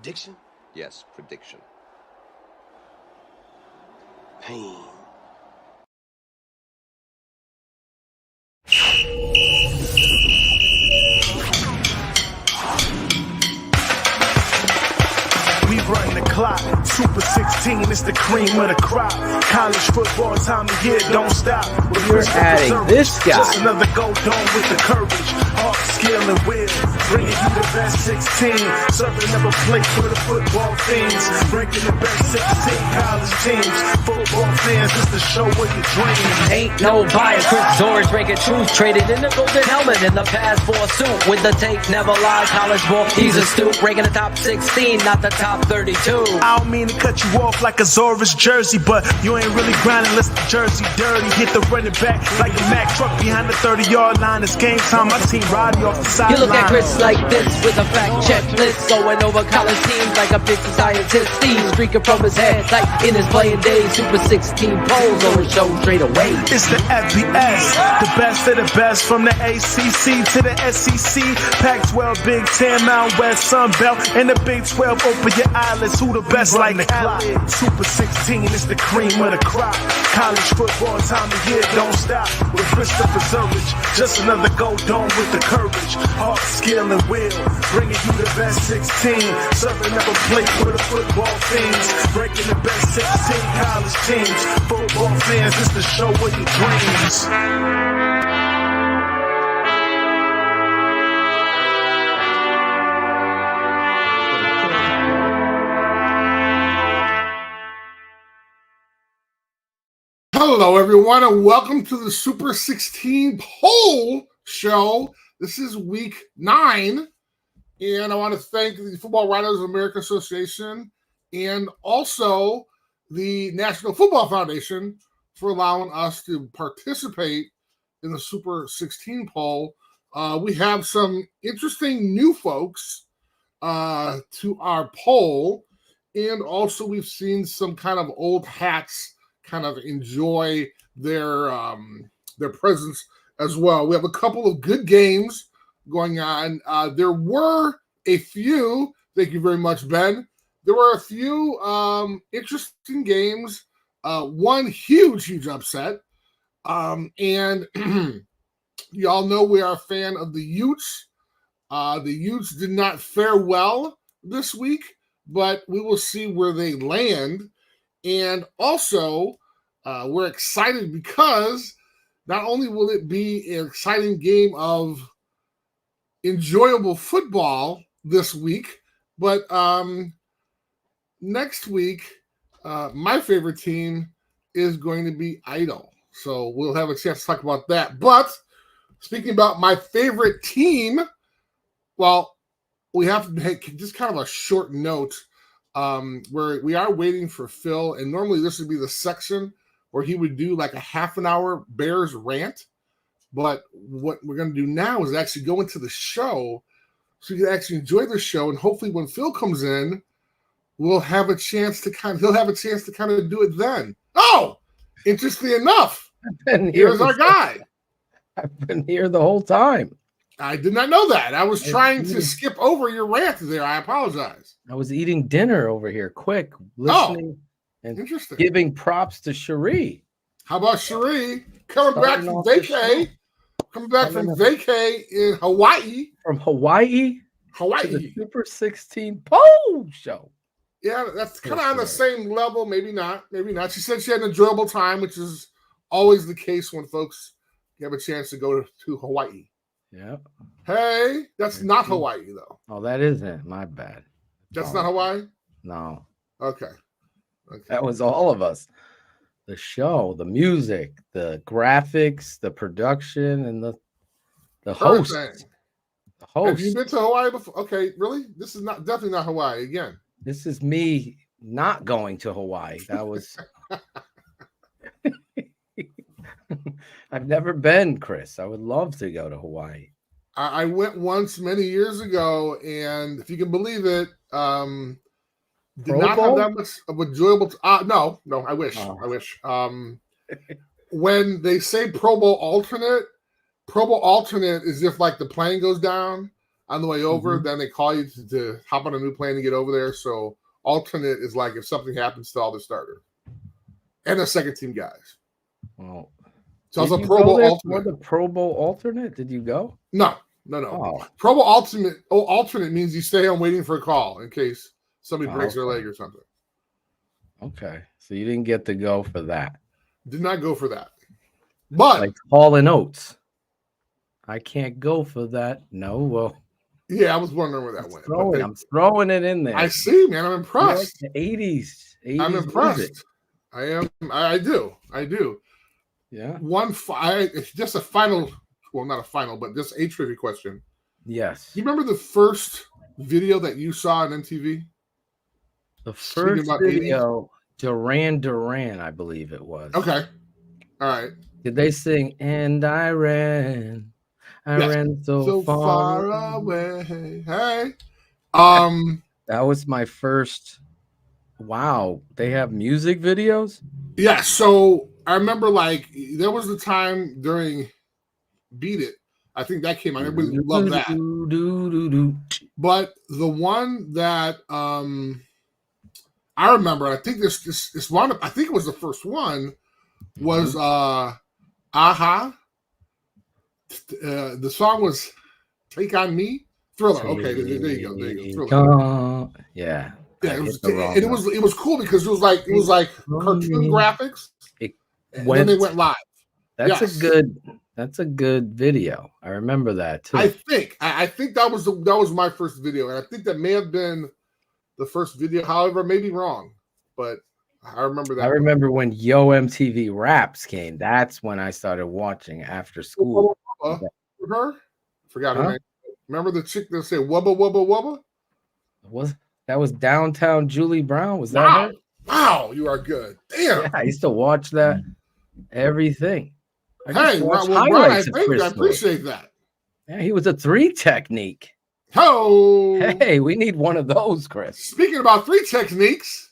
Prediction? Yes, prediction. Pain. We run the clock, Super 16, it's the cream of the crop. College football time of year, don't stop. You're adding this guy. Just another go dome with the courage, heart, skill, and will. Bringing you the best 16, serving up a plate for the football fiends. Breaking the best 16 college teams. Football fans, it's the show where you dream. Ain't no bias. Chris Zorich breaking truth. Traded in the golden helmet in the past for a suit. With the take, never lie. College ball, he's a stoop. Breaking the top 16, not the top 32. I don't mean to cut you off like a Zorich jersey, but you ain't really grinding unless the jersey dirty. Hit the running back like a Mack truck behind the 30-yard line. It's game time. My team riding off the sideline. You look at Chris like this with a fact checklist, going over college teams like a busy scientist. Steve streaking from his head like in his playing days. Super 16 polls on the show straight away. It's the FBS, the best of the best from the ACC to the SEC. Pac-12, Big Ten, Mountain West, Sun Belt, and the Big 12. Open your eyelids, who the best like the clock? Super 16, it's the cream of the crop. College football time of year, don't stop. With Christopher Zorich, just another go dome with the courage, heart, skill, and will. Bringing you the best 16, serving up a plate for the football fiends. Breaking the best 16 college teams. Football fans, it's the show of your dreams. Hello, everyone, and welcome to the Super 16 Poll Show. This is week 9, and I want to thank the Football Writers of America Association and also the National Football Foundation for allowing us to participate in the Super 16 poll. We have some interesting new folks to our poll, and also we've seen some kind of old hats kind of enjoy their presence as well. We have a couple of good games going on. There were a few, thank you very much, Ben. There were a few interesting games. One huge upset. And y'all know we are a fan of the Utes. The Utes did not fare well this week, but we will see where they land. And also, we're excited because not only will it be an exciting game of enjoyable football this week, but next week, my favorite team is going to be Idle. So we'll have a chance to talk about that. But speaking about my favorite team, well, we have to make just kind of a short note where we are waiting for Phil, and normally this would be the section where he would do like a half an hour Bears rant. But what we're going to do now is actually go into the show so you can actually enjoy the show. And hopefully when Phil comes in, he'll have a chance to kind of do it then. Oh, interesting enough. Here's our guy. I've been here the whole time. I did not know that. I was trying to skip over your rant there. I apologize. I was eating dinner over here, quick, listening and interesting. Giving props to Cherie. How about Cherie coming back from vacay? Coming back from vacay in Hawaii. From Hawaii? To the Super 16 poll show. Yeah, that's kind of on the same level. Maybe not. She said she had an enjoyable time, which is always the case when folks have a chance to go to Hawaii. Yeah. Hey, that's not Hawaii, though. Oh, that isn't. My bad. That's not Hawaii? No. Okay. That was all of us. The show, the music, the graphics, the production, and the host. The host. Have you been to Hawaii before? Okay, really? This is definitely not Hawaii again. This is me not going to Hawaii. That was I've never been, Chris. I would love to go to Hawaii. I went once many years ago, and if you can believe it, did not have that much of enjoyable. No, I wish. I wish. When they say Pro Bowl alternate is if like the plane goes down. on the way over. Then they call you to hop on a new plane to get over there. So alternate is like if something happens to all the starters and the second team guys. Well, so it's a Pro Bowl alternate. The Pro Bowl alternate? Did you go? No. Oh. Pro Bowl alternate means you stay home waiting for a call in case somebody breaks their leg or something. Okay. So you didn't get to go for that. Did not go for that. But like Hall and Oates. I can't go for that. No. Well. Yeah, I was wondering where that went. I'm throwing it in there. I see, man. I'm impressed. The 80s. I'm impressed. Music. I am. I do. Yeah. Just a final. Well, not a final, but just a trivia question. Yes. You remember the first video that you saw on MTV? The first video, 80s? Duran, I believe it was. Okay. All right. Did they sing, and I ran so far away. Hey. That was my first. Wow. They have music videos? Yeah. So I remember there was the time during Beat It. I think that came out. Everybody loved that. But the one that I remember, I think this one, I think it was the first one, was Aha. The song was Take On Me. Thriller. Okay, there you go. Thriller. Yeah. Yeah, it was cool because it was like cartoon graphics. And then they went live. That's a good video. I remember that too. I think that was my first video, and I think that may have been the first video. However, maybe wrong, but I remember that. I remember when Yo MTV Raps came. That's when I started watching after school. Her? Forgot her name. Remember the chick that said "Wubba Wubba Wubba"? That was Downtown Julie Brown? Was that her? Wow, you are good. Damn. Yeah, I used to watch that everything. I appreciate that. Yeah, he was a 3 technique. Oh, hey, we need one of those, Chris. Speaking about 3 techniques,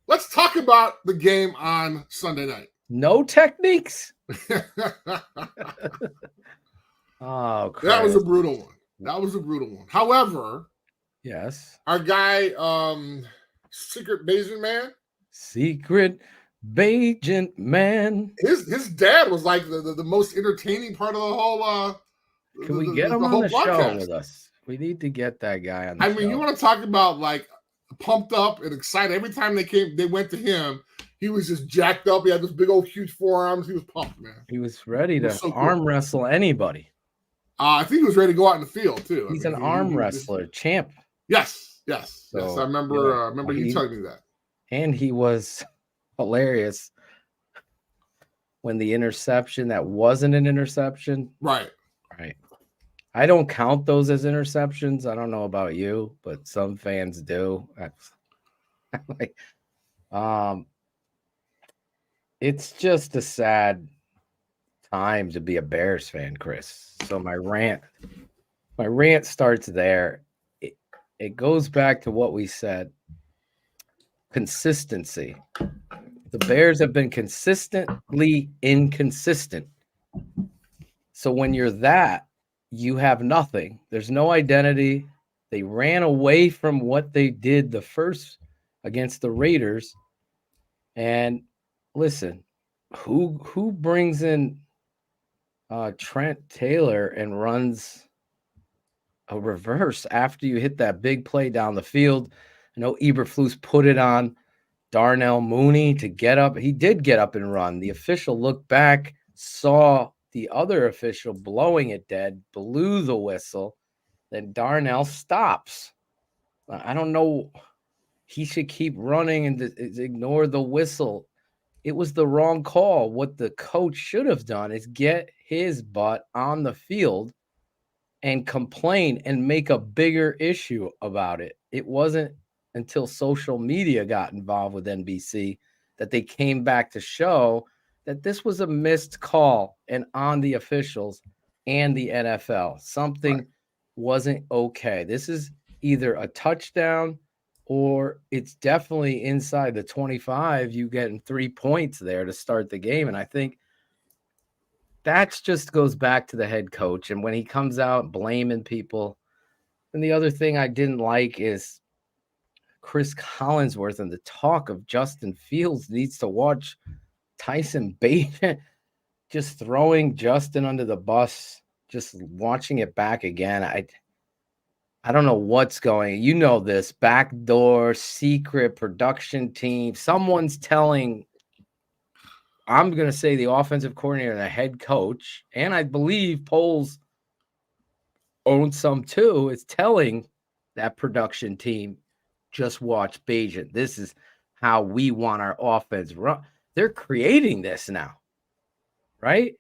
let's talk about the game on Sunday night. No techniques? Oh, Chris. That was a brutal one. However, yes, our guy, Secret Bayesian Man. His dad was like the most entertaining part of the whole. Can we get him on the show with us? We need to get that guy on the show. I mean, you want to talk about like pumped up and excited. Every time they went to him, he was just jacked up. He had those big old huge forearms. He was pumped, man. He was ready to arm wrestle anybody. I think he was ready to go out in the field too. He's an arm wrestler, champ. Yes. I remember you telling me that. And he was hilarious when the interception that wasn't an interception. Right. I don't count those as interceptions. I don't know about you, but some fans do. It's just a sad time to be a Bears fan, Chris. So my rant starts there. It goes back to what we said. Consistency. The Bears have been consistently inconsistent. So when you're that, you have nothing. There's no identity. They ran away from what they did the first against the Raiders. And listen, who brings in Trent Taylor and runs a reverse after you hit that big play down the field? I know Eberflus put it on Darnell Mooney to get up. He did get up and run. The official looked back, saw the other official blowing it dead, blew the whistle. Then Darnell stops. I don't know. He should keep running and ignore the whistle. It was the wrong call. What the coach should have done is get his butt on the field and complain and make a bigger issue about it. It wasn't until social media got involved with NBC that they came back to show that this was a missed call and on the officials and the NFL. Something wasn't okay. This is either a touchdown or it's definitely inside the 25. You getting 3 points there to start the game. And I think that just goes back to the head coach. And when he comes out blaming people, And the other thing I didn't like is Chris Collinsworth and the talk of Justin Fields needs to watch Tyson Bagent just throwing Justin under the bus, just watching it back again. I don't know what's going. You know this backdoor secret production team. Someone's telling, I'm going to say the offensive coordinator, the head coach, and I believe Poles owns some too, is telling that production team, just watch Bagent. This is how we want our offense run. They're creating this now, right?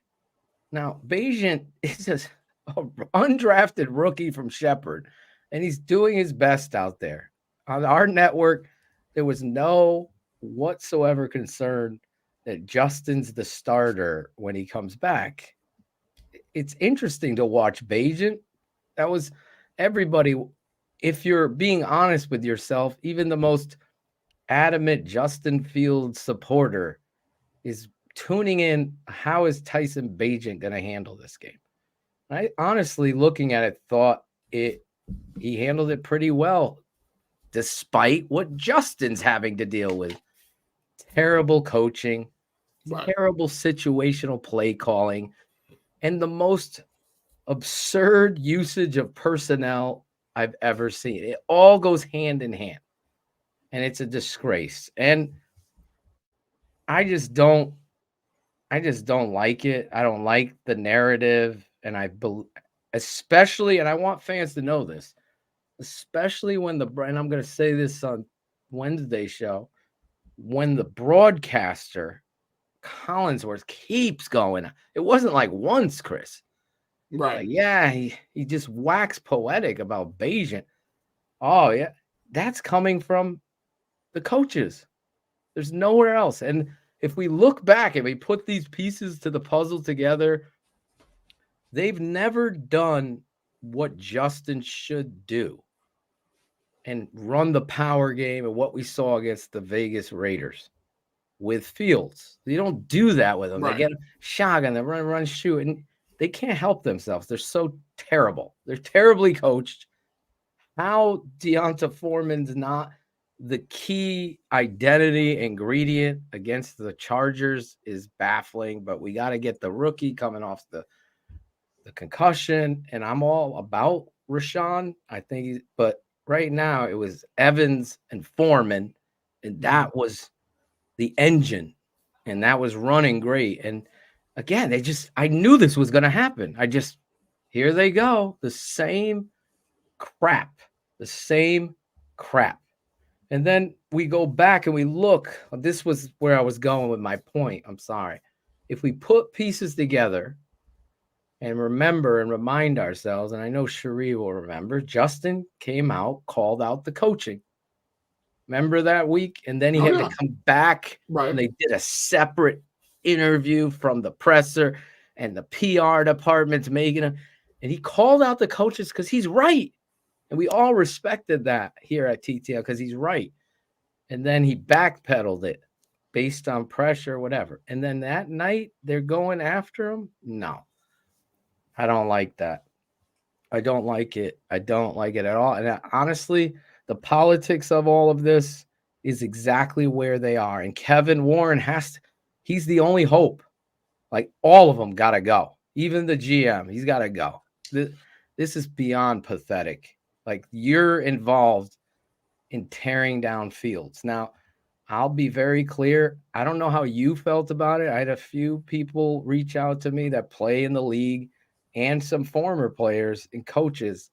Now, Bagent is an undrafted rookie from Shepherd, and he's doing his best out there. On our network, there was no whatsoever concern that Justin's the starter when he comes back. It's interesting to watch Bagent. That was everybody. If you're being honest with yourself, even the most adamant Justin Fields supporter is tuning in. How is Tyson Bagent going to handle this game? I honestly, looking at it, thought he handled it pretty well, despite what Justin's having to deal with. Terrible coaching, terrible situational play calling, and the most absurd usage of personnel I've ever seen. It all goes hand in hand, and it's a disgrace. And I just don't like it. I don't like the narrative, and especially, and I want fans to know this, especially when and I'm going to say this on Wednesday show, when the broadcaster Collinsworth keeps going. It wasn't like once, Chris. Right. Like, yeah, he just waxed poetic about Bagent. Oh, yeah. That's coming from the coaches. There's nowhere else. And if we look back and we put these pieces to the puzzle together, they've never done what Justin should do and run the power game and what we saw against the Vegas Raiders with Fields. You don't do that with them. Right. They get a shotgun, they run, shoot, and they can't help themselves. They're so terrible. They're terribly coached. How Deonta Foreman's not the key identity ingredient against the Chargers is baffling, but we got to get the rookie coming off the concussion, and I'm all about Rashawn. I think but right now it was Evans and Foreman, and that was the engine, and that was running great. And again, I knew this was going to happen. Here they go. The same crap. And then we go back and we look. This was where I was going with my point. I'm sorry. If we put pieces together and remember and remind ourselves, and I know Cherie will remember, Justin came out, called out the coaching. Remember that week? And then he had to come back, right? And they did a separate interview from the presser and the PR department's making him. And he called out the coaches because he's right. And we all respected that here at TTNL because he's right. And then he backpedaled it based on pressure, whatever. And then that night, they're going after him? No. I don't like that. I don't like it. I don't like it at all. And honestly, the politics of all of this is exactly where they are. And Kevin Warren he's the only hope. Like, all of them got to go. Even the GM, he's got to go. This is beyond pathetic. Like, you're involved in tearing down Fields. Now, I'll be very clear. I don't know how you felt about it. I had a few people reach out to me that play in the league and some former players and coaches.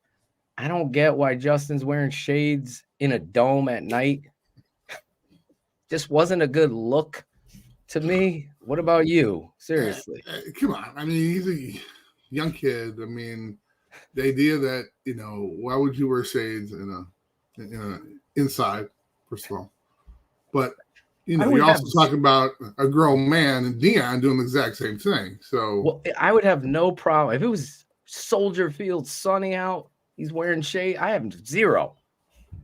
I don't get why Justin's wearing shades in a dome at night. Just wasn't a good look to me. What about you? Seriously. Come on. I mean, he's a young kid. I mean, the idea that, why would you wear shades inside, first of all? But, you're also talking about a grown man and Deion doing the exact same thing. So, well, I would have no problem. If it was Soldier Field, sunny out, he's wearing shade, I have zero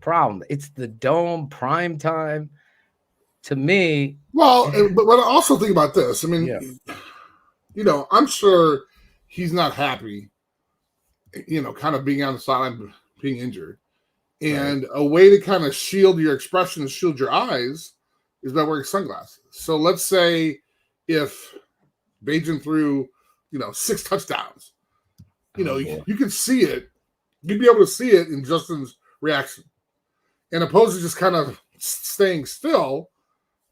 problem. It's the dome, prime time. To me. Well, but I also think about this. I mean, I'm sure he's not happy, kind of being on the sideline being injured. And a way to kind of shield your expression, shield your eyes, is by wearing sunglasses. So let's say if Bajan threw, 6 touchdowns, you could see it. You'd be able to see it in Justin's reaction. And opposed to just kind of staying still,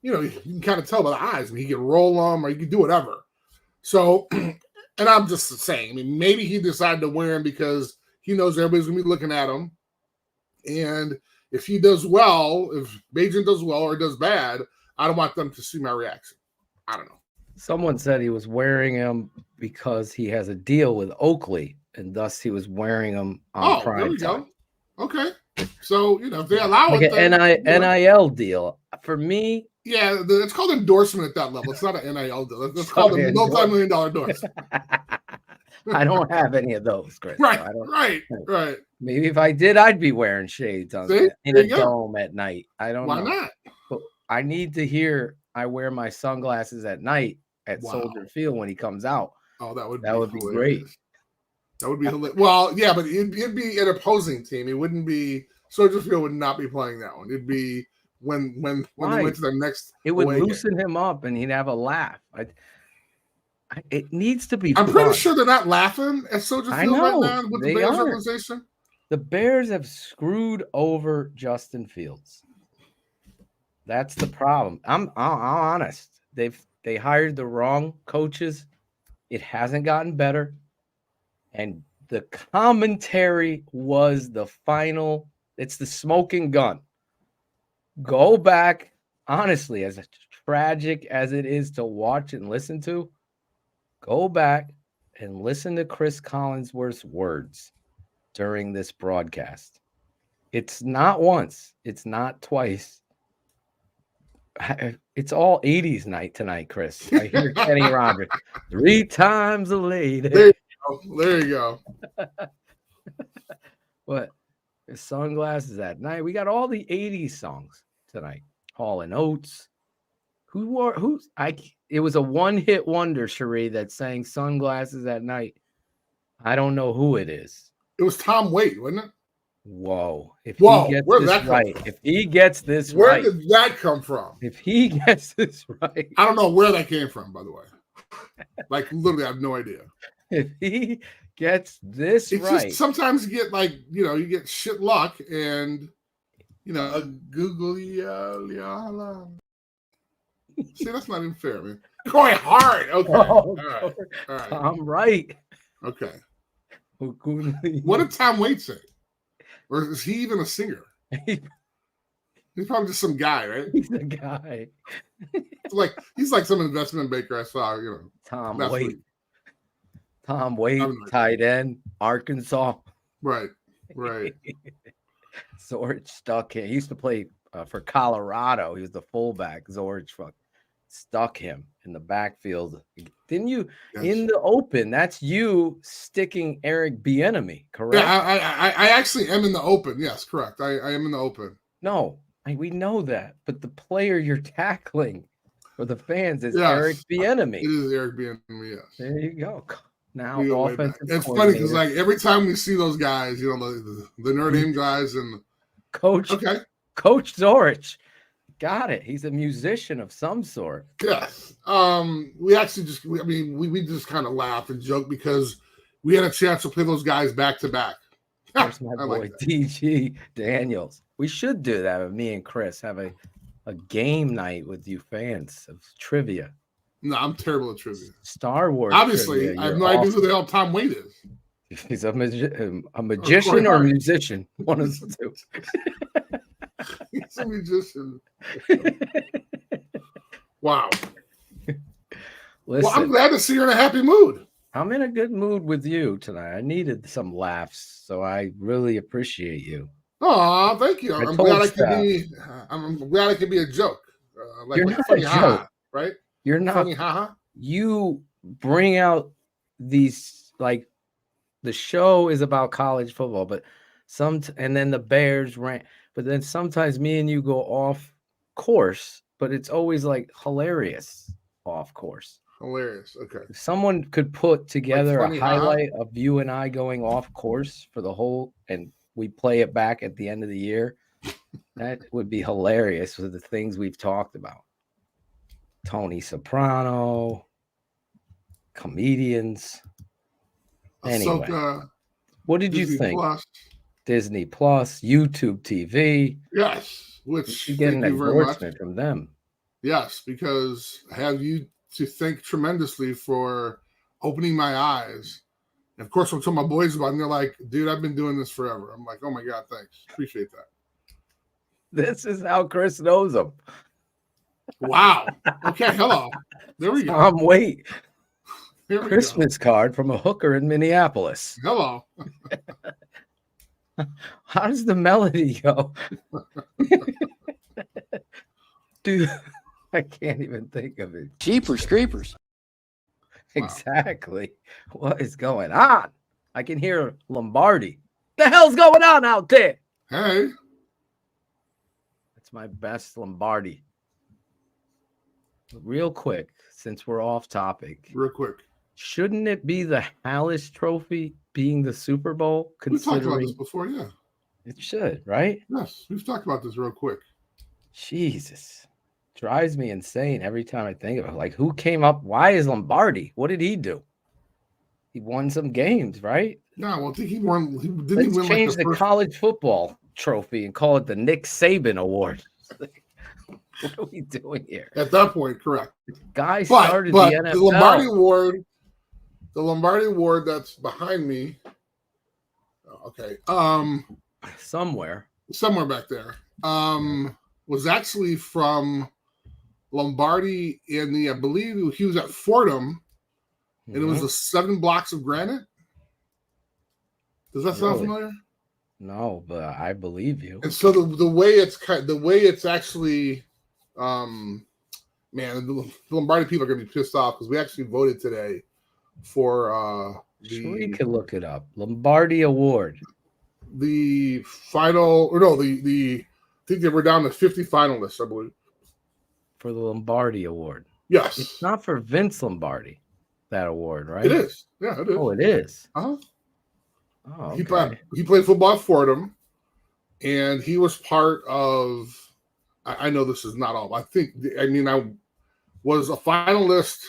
you can kind of tell by the eyes. I mean, he can roll them or he can do whatever. So, and I'm just saying, maybe he decided to wear them because he knows everybody's going to be looking at him. And if he does well, if Bajan does well or does bad, I don't want them to see my reaction. I don't know. Someone said he was wearing them because he has a deal with Oakley, and thus he was wearing them on Prime there we Time. Go. Okay. So, if they allow like it. An NIL deal. For me. Yeah, it's called endorsement at that level. It's not an NIL deal. It's called a multi-million-dollar endorsement. I don't have any of those, Chris. Right. Maybe if I did, I'd be wearing shades in a dome at night. I don't know. Why not? But I need to hear I wear my sunglasses at night at Soldier Field when he comes out. Oh, that would be great. That would be hilarious. Well, yeah, but it'd be an opposing team. It wouldn't be Soldier Field would not be playing that one. It'd be when they went to the next. It would loosen him up and he'd have a laugh. It needs to be. I'm pretty sure they're not laughing at Soldier Field right now with the Bears are. organization. The Bears have screwed over Justin Fields. That's the problem. I'm honest. They hired the wrong coaches. It hasn't gotten better. And the commentary was the final. It's the smoking gun. Go back, honestly, as tragic as it is to watch and listen to, go back and listen to Chris Collinsworth's words during this broadcast. It's not once. It's not twice. It's all 80s night tonight, Chris. I hear Kenny Rogers. 3 times a lady. There you go. What? Sunglasses at night. We got all the 80s songs tonight. Hall and Oates. It was a one-hit wonder, Cherie, that sang Sunglasses at Night. I don't know who it is. It was Tom Waite, wasn't it? Whoa. If he gets this where right. Where did that come from? If he gets this right. I don't know where that came from, by the way. Like, literally, I have no idea. If he gets this right. Just, sometimes you get you get shit luck and, a googly. See, that's not even fair, man. Going hard. Okay. All right. I'm right. Okay. What did Tom Waite say? Or is he even a singer? He's probably just some guy, right? He's a guy. He's like some investment banker I saw, Tom Waite. Tom Waite, tight end, Arkansas. Right. Zorich stuck him. He used to play for Colorado. He was the fullback. Zorich stuck him in the backfield. Didn't you in the open? That's you sticking Eric Bieniemy, correct? Yeah, I actually am in the open. Yes, correct. I am in the open. No, we know that, but the player you're tackling for the fans is Eric Bieniemy. It is Eric Bieniemy. Yes. There you go. Now offensive. It's funny because every time we see those guys, the Notre Dame guys and Coach Zorich. Got it. He's a musician of some sort. Yes. We actually we just kind of laugh and joke because we had a chance to play those guys back to back. There's my boy DG Daniels. We should do that with me and Chris. Have a game night with you fans of trivia. No, I'm terrible at trivia. Star Wars. Obviously, trivia, I have no idea who the hell Tom Waite is. He's a magician or a musician. One of the two. He's a musician. Wow. Listen, I'm glad to see you're in a happy mood. I'm in a good mood with you tonight. I needed some laughs, so I really appreciate you. Oh, thank you. I'm glad I can be a joke. You're not a joke, right? You're not. Funny, haha. You bring out these the show is about college football, but and then the Bears rant. But then sometimes me and you go off course, but it's always hilarious off course. Hilarious. Okay. If someone could put together a highlight of you and I going off course for the whole and we play it back at the end of the year. That would be hilarious with the things we've talked about. Tony Soprano, comedians. Anyway, Ahsoka, what did you Disney think? Plus. Disney Plus, YouTube TV. Yes, You which should get thank an you very much. endorsement from them. Yes, because I have you to thank tremendously for opening my eyes. And of course, I'm telling my boys about it, and they're like, dude, I've been doing this forever. I'm like, oh my God, thanks. Appreciate that. This is how Chris knows them. Wow. Okay, hello. There we go. Tom Waite, Here we Christmas card from a hooker in Minneapolis. go. Hello. How does the melody go? Dude, I can't even think of it. Jeepers creepers. Exactly. What is going on? I can hear Lombardi. The hell's going on out there? Hey. That's my best Lombardi. Real quick, since we're off topic, Real quick. shouldn't it be the Hallis Trophy being the Super Bowl? We've talked about this Considering before, yeah. it should, right? Yes, we've talked about this real quick. Jesus. Drives me insane every time I think of it. Like, who came up? Why is Lombardi? What did he do? He won some games, right? Yeah, well, I think he won. Didn't he Let's win change like the the first? college football trophy and call it the Nick Saban Award. What are we doing here? At that point, correct. Guy But started the the NFL. Lombardi Award that's behind me. Okay, Somewhere. somewhere back there, was actually from Lombardi in the, I believe he was at Fordham, and it was the 7 blocks of granite. Does that sound Really? familiar? No, but I believe you. And so the way it's actually, man, the Lombardi people are going to be pissed off because we actually voted today for We could look it up. Lombardi Award. the final, or no, the I think they were down to 50 finalists, I believe. For the Lombardi Award. Yes, It's not for Vince Lombardi, that award, right? it is. Yeah, it is. Oh, it is. Uh-huh. Oh, He okay. played football at Fordham, and he was part of. I know this is not all. I was a finalist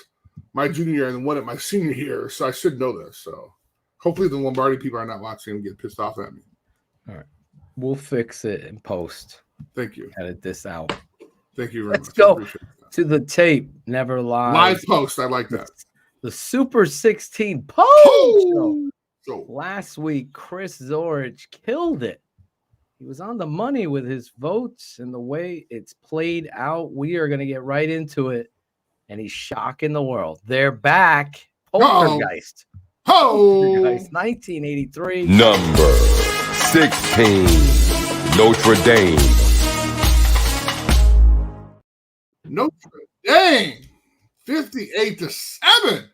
my junior year and won it my senior year, so I should know this. So hopefully the Lombardi people are not watching and get pissed off at me. All right. We'll fix it in post. Thank you. Edit this out. Thank you very Let's much. I go appreciate that. to the tape. Never lies. Live post. I like that. The Super 16 post show. So Last week, Chris Zorich killed it. He was on the money with his votes and the way it's played out. We are going to get right into it. And he's shocking the world. They're back. Poltergeist. Poltergeist, 1983. Number 16, Notre Dame. Notre Dame, 58-7.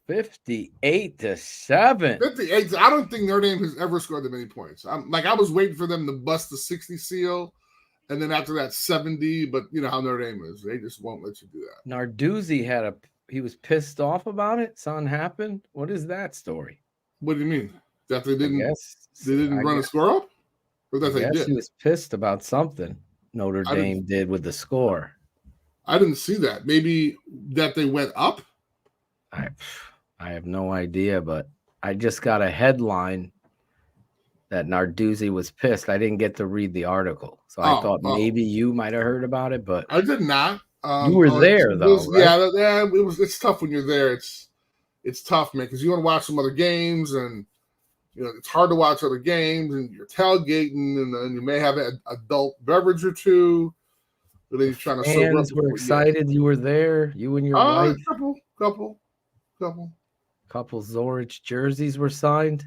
58-7. 58. I don't think Notre Dame has ever scored that many points. I was waiting for them to bust the 60 seal, and then after that 70. But you know how Notre Dame is; they just won't let you do that. Narduzzi he was pissed off about it. Something happened. What is that story? What do you mean? That they I didn't guess run a score up, or that I they guess did? he was pissed about something Notre Dame did with the score. I didn't see that. Maybe that they went up. I have no idea, but I just got a headline that Narduzzi was pissed. I didn't get to read the article, so I thought maybe you might have heard about it, but I did not. you were there though, right? Yeah. It's tough when you're there. It's tough, man, because you want to watch some other games, and you know it's hard to watch other games, and you're tailgating, and then you may have an adult beverage or two. But then you're trying to sober up. Fans were excited you were there. You and your wife. Couple. Couple Zorich jerseys were signed.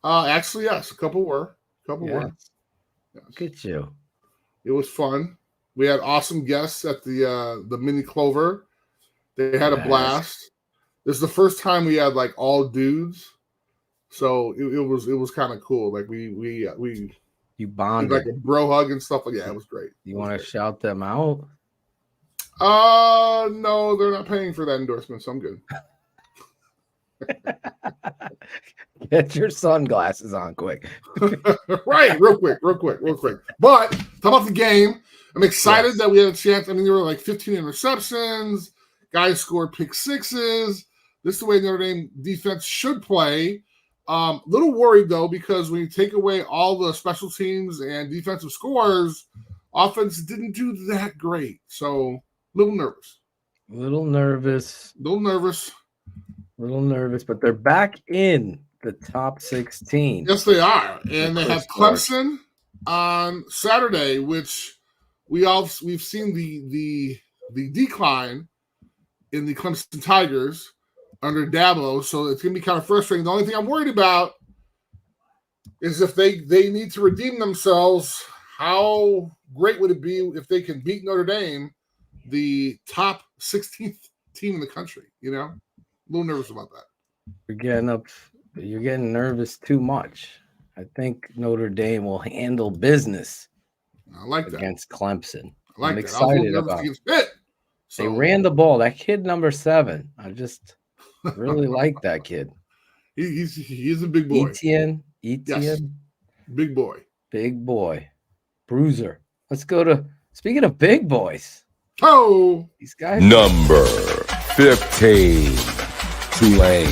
Actually, yes, a couple were. Yes. Look at you. It was fun. We had awesome guests at the Mini Clover. They had a blast. This is the first time we had like all dudes, so it was kind of cool. Like we You bonded. like a bro hug and stuff. Yeah, it was great. You want to shout them out? No, they're not paying for that endorsement, so I'm good. Get your sunglasses on quick. Right, real quick. But talk about the game. I'm excited Yes. that we had a chance. I mean, there were like 15 interceptions. Guys scored pick sixes. This is the way Notre Dame defense should play. Little worried though, because when you take away all the special teams and defensive scores, offense didn't do that great. So little nervous. Little nervous, but they're back in the top 16. Yes, they are. And they have Chris Clemson on Saturday, which we've seen the decline in the Clemson Tigers under Dabo, so it's gonna be kind of frustrating. The only thing I'm worried about is if they need to redeem themselves. How great would it be if they can beat Notre Dame, the top 16th team in the country? You know, a little nervous about that. You're getting nervous too much. I think Notre Dame will handle business I like that against Clemson. I like I'm that. excited about it. So, they ran the ball. That kid number 7. I just really like that kid. He's a big boy. Etienne. Yes. Big boy. Bruiser. Let's go to, speaking of big boys. Oh, These guys. Number 15, Tulane.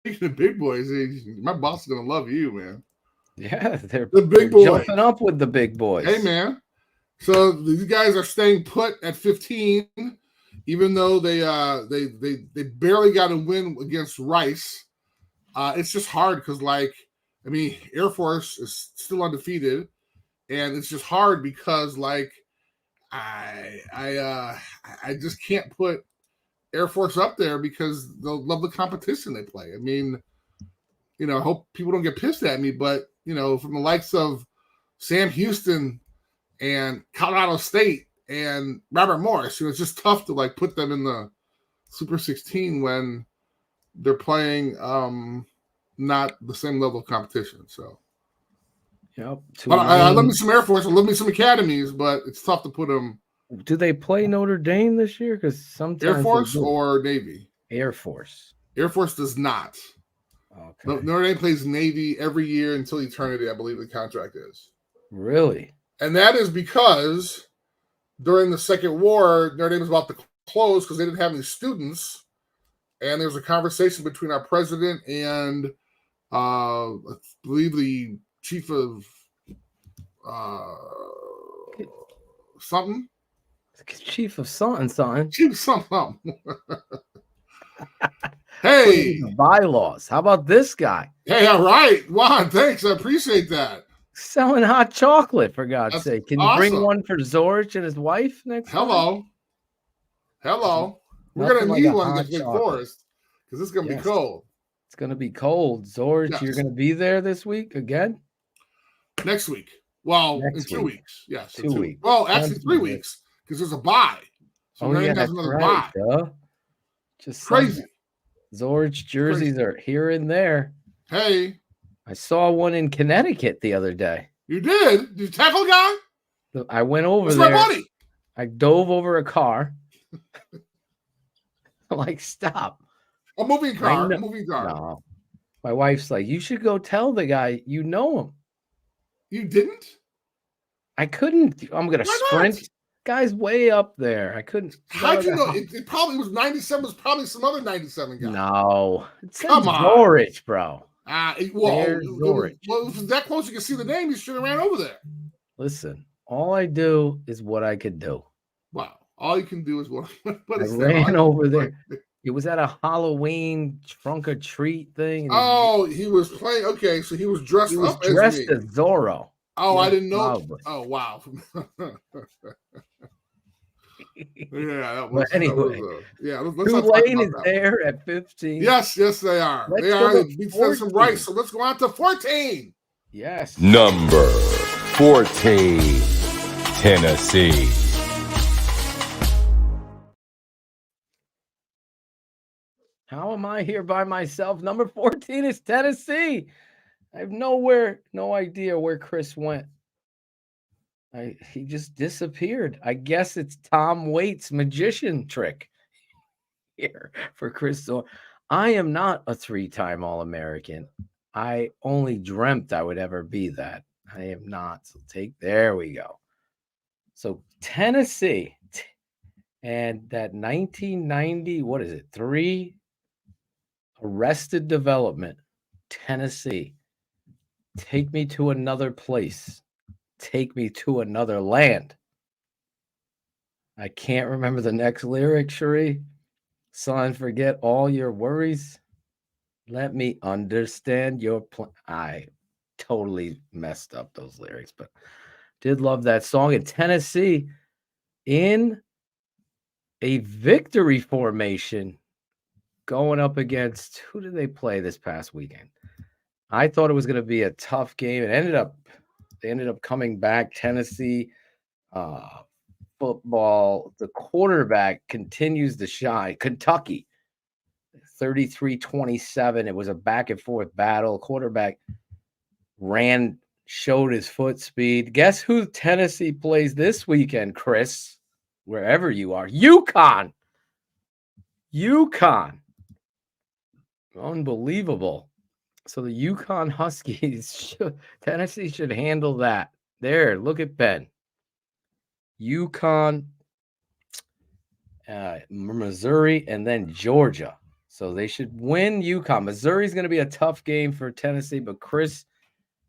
Speaking of big boys, my boss is gonna love you, man. Yeah, they're The big boy. jumping up with the big boys. Hey, man. So these guys are staying put at 15, even though they barely got a win against Rice. It's just hard because, Air Force is still undefeated, and it's just hard because, I just can't put Air Force up there because they'll love the competition they play. I mean, I hope people don't get pissed at me, but from the likes of Sam Houston and Colorado State and Robert Morris, it's just tough to put them in the Super 16 when they're playing not the same level of competition. So, yep. But I love me some Air Force, I love me some academies, but it's tough to put them. Do they play Notre Dame this year? Because sometimes Air Force or Navy? Air Force. Air Force does not. Okay. Notre Dame plays Navy every year until eternity, I believe the contract is. Really? And that is because during the Second War, Notre Dame was about to close because they didn't have any students. And there was a conversation between our president and I believe the chief of something. Chief of something. Chief of something. Hey. Bylaws. How about this guy? Hey, all right. Juan, thanks. I appreciate that. Selling hot chocolate, for God's sake. Can you bring awesome. one for Zorich and his wife next time? Hello. We're going to need one in the forest because it's going to be cold. It's going to be cold. Zorich, you're going to be there this week again? Next week. Well, in 2 weeks. Yes. 2 weeks. Well, actually 3 weeks because there's a bye. So yeah, has another bye. Just crazy. Zorich jerseys are here and there. Hey. I saw one in Connecticut the other day. You did? Did you tackle a guy? I went over That's there. my buddy. I dove over a car. I'm stop. A moving car. No. My wife's like, you should go tell the guy you know him. You didn't? I couldn't. I'm going to sprint. Not? Guy's way up there. I couldn't. How'd you know? It probably was 97. It was probably some other 97 guy. No. It says Come on. Zorich, bro. It was that close you could see the name. You should have ran over there. Listen, all I do is what I could do. Wow. All you can do is what I ran over there. It was at a Halloween trunk or treat thing. Oh, he was playing. Okay, so he was dressed up as Zorro. Oh, I didn't know. Oh, wow. Yeah. Anyway, let's Tulane is there at 15. Yes, they are. They are. They beat some Rice. So let's go on to 14. Yes. Number 14, Tennessee. How am I here by myself? Number 14 is Tennessee. I have no idea where Chris went. He just disappeared. I guess it's Tom Waits' magician trick here for Chris Zorich. I am not a 3-time All-American. I only dreamt I would ever be that. I am not. So there we go. So Tennessee and that 1990, what is it? 3 Arrested Development, Tennessee. Take me to another place. Take me to another land. I can't remember the next lyric, Cherie. Son, forget all your worries. Let me understand your plan. I totally messed up those lyrics, but did love that song. In Tennessee, in a victory formation, going up against, who did they play this past weekend? I thought it was going to be a tough game. They ended up coming back. Tennessee football, the quarterback continues to shine. Kentucky, 33-27. It was a back and forth battle. Quarterback showed his foot speed. Guess who Tennessee plays this weekend, Chris? Wherever you are. UConn. Unbelievable. So the UConn Huskies, Tennessee should handle that. There, look at Ben. UConn, Missouri, and then Georgia. So they should win UConn. Missouri's going to be a tough game for Tennessee, but Chris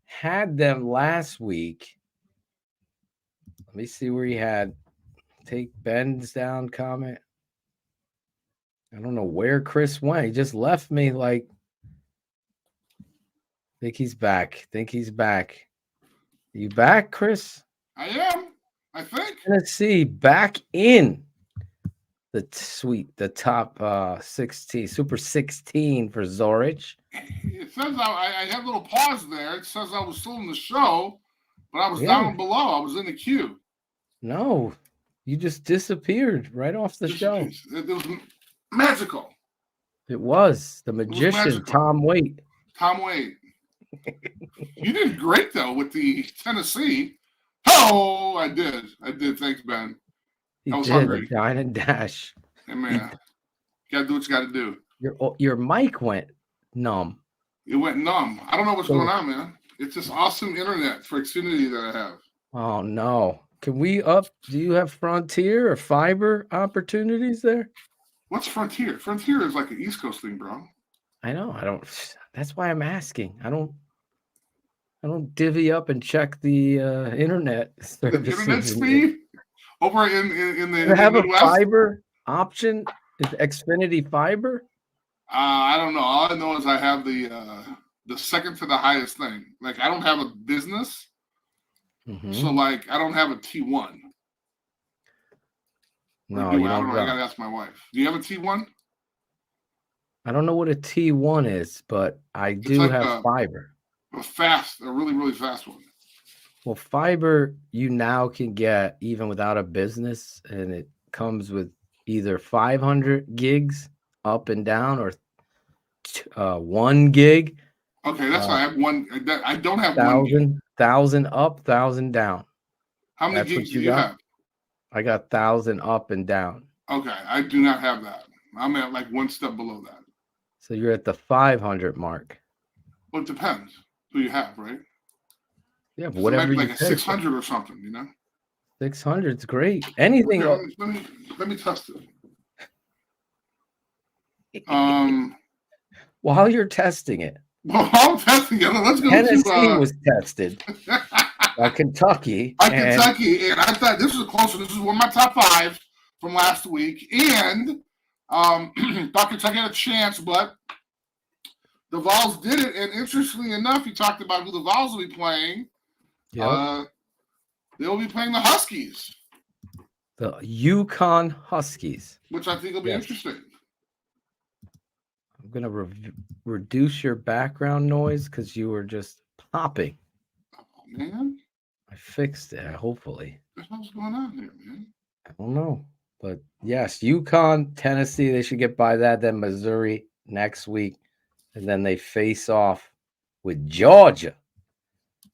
had them last week. Let me see where he had. Take Ben's down comment. I don't know where Chris went. He just left me like. Think he's back. You back, Chris? I am. I think. Tennessee back in the top 16, Super 16 for Zorich. It says I had a little pause there. It says I was still in the show, but I was down below. I was in the queue. No, you just disappeared right off the show. It was magical. It was the magician, Tom Waite. You did great though with the Tennessee. Oh, I did. Thanks, Ben. I was hungry. A dine and dash. Hey man, you gotta do what you gotta do. Your mic went numb. It went numb. I don't know what's going on, man. It's this awesome internet for Xfinity that I have. Oh no. Can we do you have Frontier or fiber opportunities there? What's Frontier? Frontier is like an East Coast thing, bro. I know. That's why I'm asking. I don't divvy up and check the internet services. The internet speed over in the. You have a fiber option? Is Xfinity fiber? I don't know. All I know is I have the second to the highest thing. Like I don't have a business, so like I don't have a T1. No, you don't. I gotta ask my wife. Do you have a T1? I don't know what a T1 is, but I do have fiber. A really, really fast one. Well, fiber you now can get even without a business, and it comes with either 500 gigs up and down or 1 gig. Okay, that's why I have one. I don't have 1,000 up, 1,000 down. How many gigs do you have? I got 1,000 up and down. Okay, I do not have that. I'm at like one step below that. So you're at the 500 mark. Well, it depends who you have, right? Yeah, but whatever you like a 600 or something, you know. 600's great. Anything. Okay, let me test it. While you're testing it. Well, I'm testing it. Let's go. Tennessee was tested. Kentucky. Kentucky, and I thought this was closer. This is one of my top 5 from last week, and thought Kentucky had a chance, but the Vols did it. And interestingly enough, he talked about who the Vols will be playing. Yep. They will be playing the Huskies. The UConn Huskies. Which I think will be interesting. I'm going to reduce your background noise because you were just popping. Oh, man. I fixed it, hopefully. What's going on here, man? I don't know. But yes, UConn, Tennessee, they should get by that. Then Missouri next week. And then they face off with Georgia.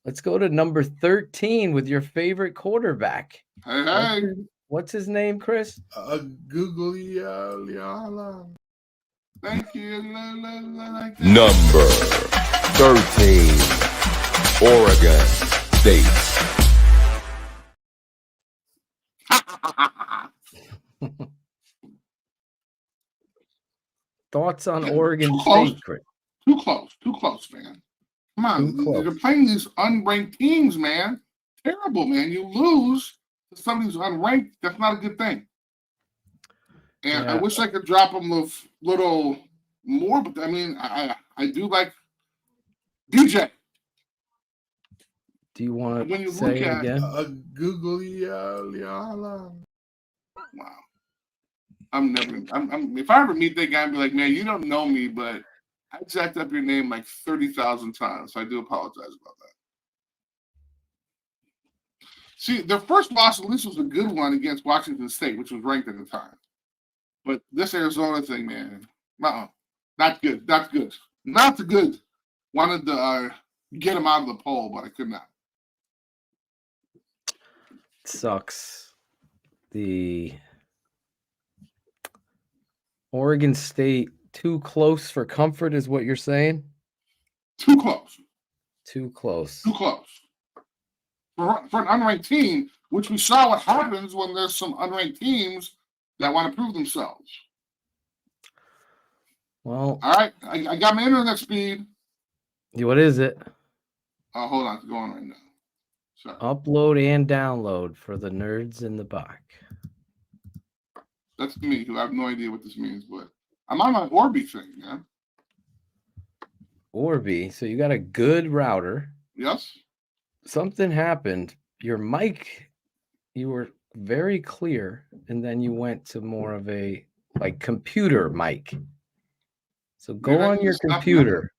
Let's go to number 13 with your favorite quarterback. Hey. What's his name, Chris? Googly. Thank you. Like that. Number 13, Oregon State. Thoughts on Oregon Too close. State, Chris? Too close, man. Come on, Too close. you're playing these unranked teams, man. Terrible, man. You lose to somebody who's unranked. That's not a good thing. And Yeah. I wish I could drop them a little more, but I mean, I do like DJ. Do you want When to you say look it at again? Google, wow. I'm never. I'm. If I ever meet that guy and be like, man, you don't know me, but I jacked up your name like 30,000 times. So I do apologize about that. See, their first loss at least was a good one against Washington State, which was ranked at the time. But this Arizona thing, man, not good. Not good. Not good. Wanted to get him out of the poll, but I could not. Sucks. The Oregon State too close for comfort is what you're saying? Too close. Too close. Too close. For an unranked team, which we saw what happens when there's some unranked teams that want to prove themselves. Well, all right, I got my internet speed. What is it? Hold on, it's going right now. Sorry. Upload and download for the nerds in the back. That's me, who I have no idea what this means, but I'm on my Orbi thing, man. Orbi, so you got a good router. Yes. Something happened. Your mic, you were very clear, and then you went to more of a like computer mic. So go on your computer.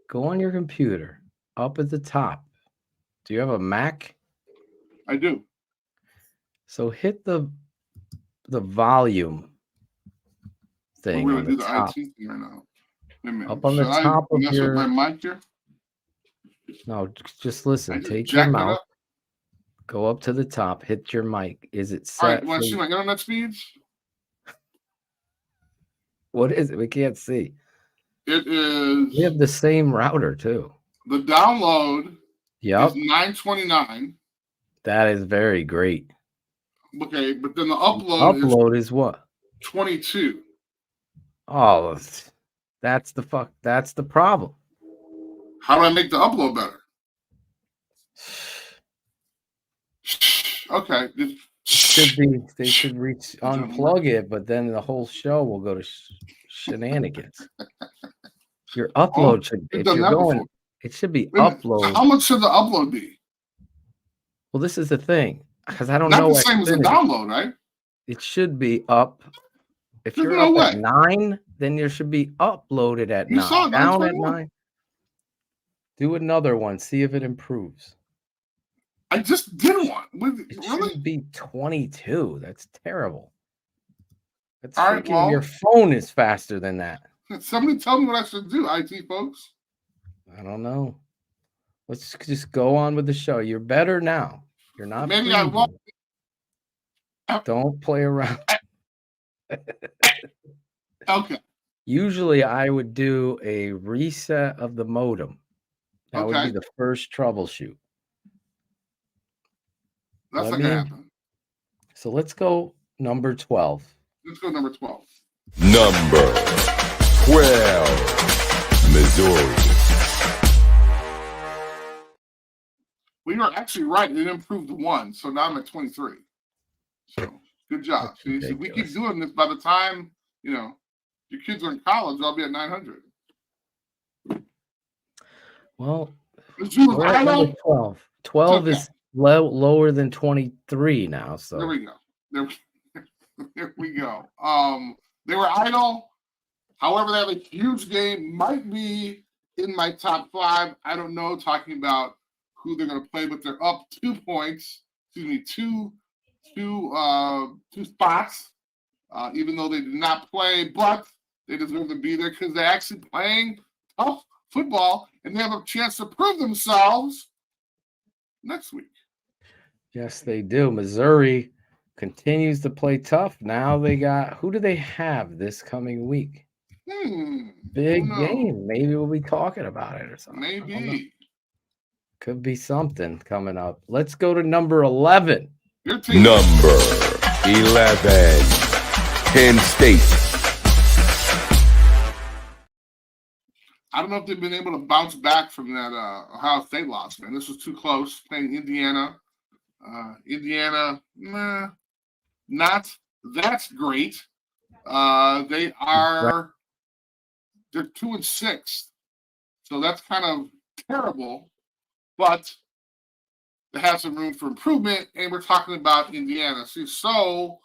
Go on your computer. Up at the top. Do you have a Mac? I do. So hit the volume thing. We're on gonna the do top. the IT thing right now. Wait a minute. Up on the top of mess your. with my mic here? No, just listen. just Take your jacked it mouse. up? Go up to the top. Hit your mic. Is it All right, set? you want to see my internet speeds? What is it? We can't see. It is. We have the same router too. The download Yep. is 929. That is very great. Okay, but then the upload is what? 22. Oh, that's the problem. How do I make the upload better? Okay. They should unplug it, but then the whole show will go to shenanigans. Your upload should be upload. How much should the upload be? Well, this is the thing, because I don't know. Not the same as the download, right? It should be up. If you're up at 9, then you should be uploaded at 9. Down at 9. Do another one. See if it improves. I just did one. It should be 22. That's terrible. That's all right, well, your phone is faster than that. Somebody tell me what I should do, IT folks. I don't know. Let's just go on with the show. You're better now. You're not. Maybe I won't. Don't play around. Okay. Usually I would do a reset of the modem. That would be the first troubleshoot. That's not going to happen. So let's go number 12. Let's go number 12. Number 12, Missouri. We were actually right. It improved 1, so now I'm at 23. So good job. See, we keep doing this. By the time your kids are in college, I'll be at 900. Well, we're at number 12. 12 is lower than 23 now. So there we go. There we go. They were idle. However, they have a huge game. Might be in my top 5. I don't know. Talking about who they're going to play, but they're up 2 points. Excuse me, two spots. Even though they did not play, but they deserve to be there because they're actually playing tough football and they have a chance to prove themselves next week. Yes, they do. Missouri continues to play tough. Now they got, who do they have this coming week? Big Who knows? game. Maybe we'll be talking about it or something. I don't know. Maybe. Could be something coming up. Let's go to number 11. Your team. Number 11. Penn State. I don't know if they've been able to bounce back from that Ohio State loss, man. This was too close. Playing Indiana. Indiana, not that's great. They're 2-6. So that's kind of terrible, but they have some room for improvement. And we're talking about Indiana. So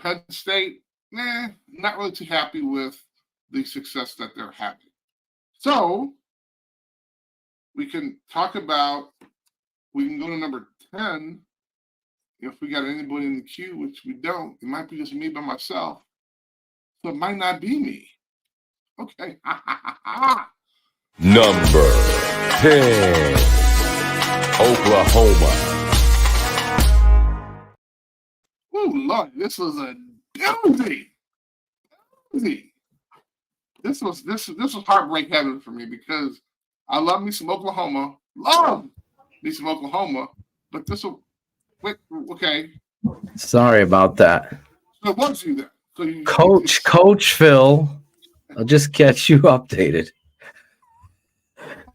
Penn State, not really too happy with the success that they're having. So we can go to number 10. If we got anybody in the queue, which we don't, it might be just me by myself. So it might not be me. Okay. Number 10. Oklahoma. Oh, Lord, this was a doozy. This was heartbreak heaven for me because I love me some Oklahoma. But this will wait, okay. Sorry about that. So it was you then. So Coach Phil, I'll just get you updated.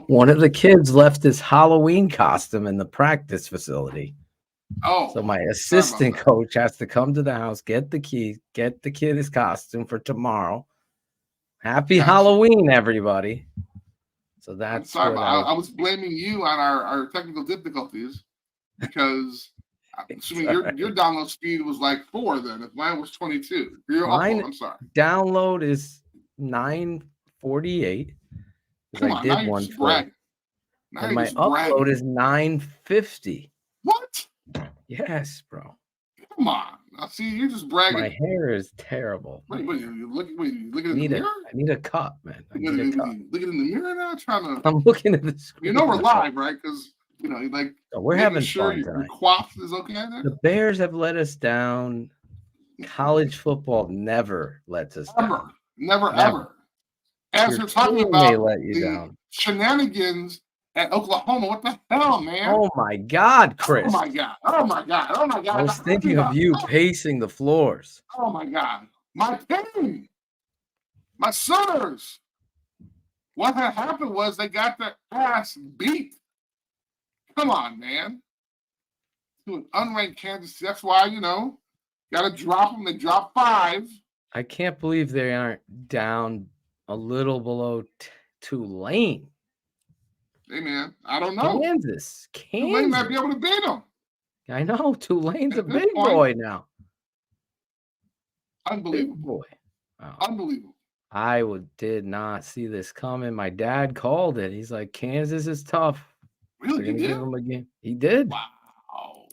One of the kids left his Halloween costume in the practice facility. Oh, So my assistant coach has to come to the house, get the kid his costume for tomorrow. Happy Halloween, everybody. So I'm that's sorry, what I was blaming you on our technical difficulties because I'm assuming your download speed was like 4 then. If mine was 22. I'm sorry. download is 948. Come I on, did now you're one just for bragging. Now and you're my just upload bragging. is 950. What? Yes, bro. Come on. Now see, you're just bragging. My hair is terrible. Wait, you looking in the I mirror? need a cut, man. I need a cut. Looking in the mirror now, trying to. I'm looking at this. You know we're live, right? Because like we're making having sure fun your tonight. coif is okay there. The Bears have let us down. College football never lets us down. Never, ever. As Your we're talking team about may let you the down. shenanigans at Oklahoma, what the hell, man? Oh my God, Chris! Oh my God! I was thinking of you pacing the floors. Oh my God! My team, my Sooners. What had happened was they got their ass beat. Come on, man. To an unranked Kansas. That's why got to drop them. They dropped 5. I can't believe they aren't down a little below Tulane. Hey, man, I don't know. Kansas. Tulane might be able to beat them. I know. Tulane's a At this big point, boy now. Unbelievable. Big boy. Wow. Unbelievable. I did not see this coming. My dad called it. He's like, Kansas is tough. Really? They're gonna give him a game. He did. Wow.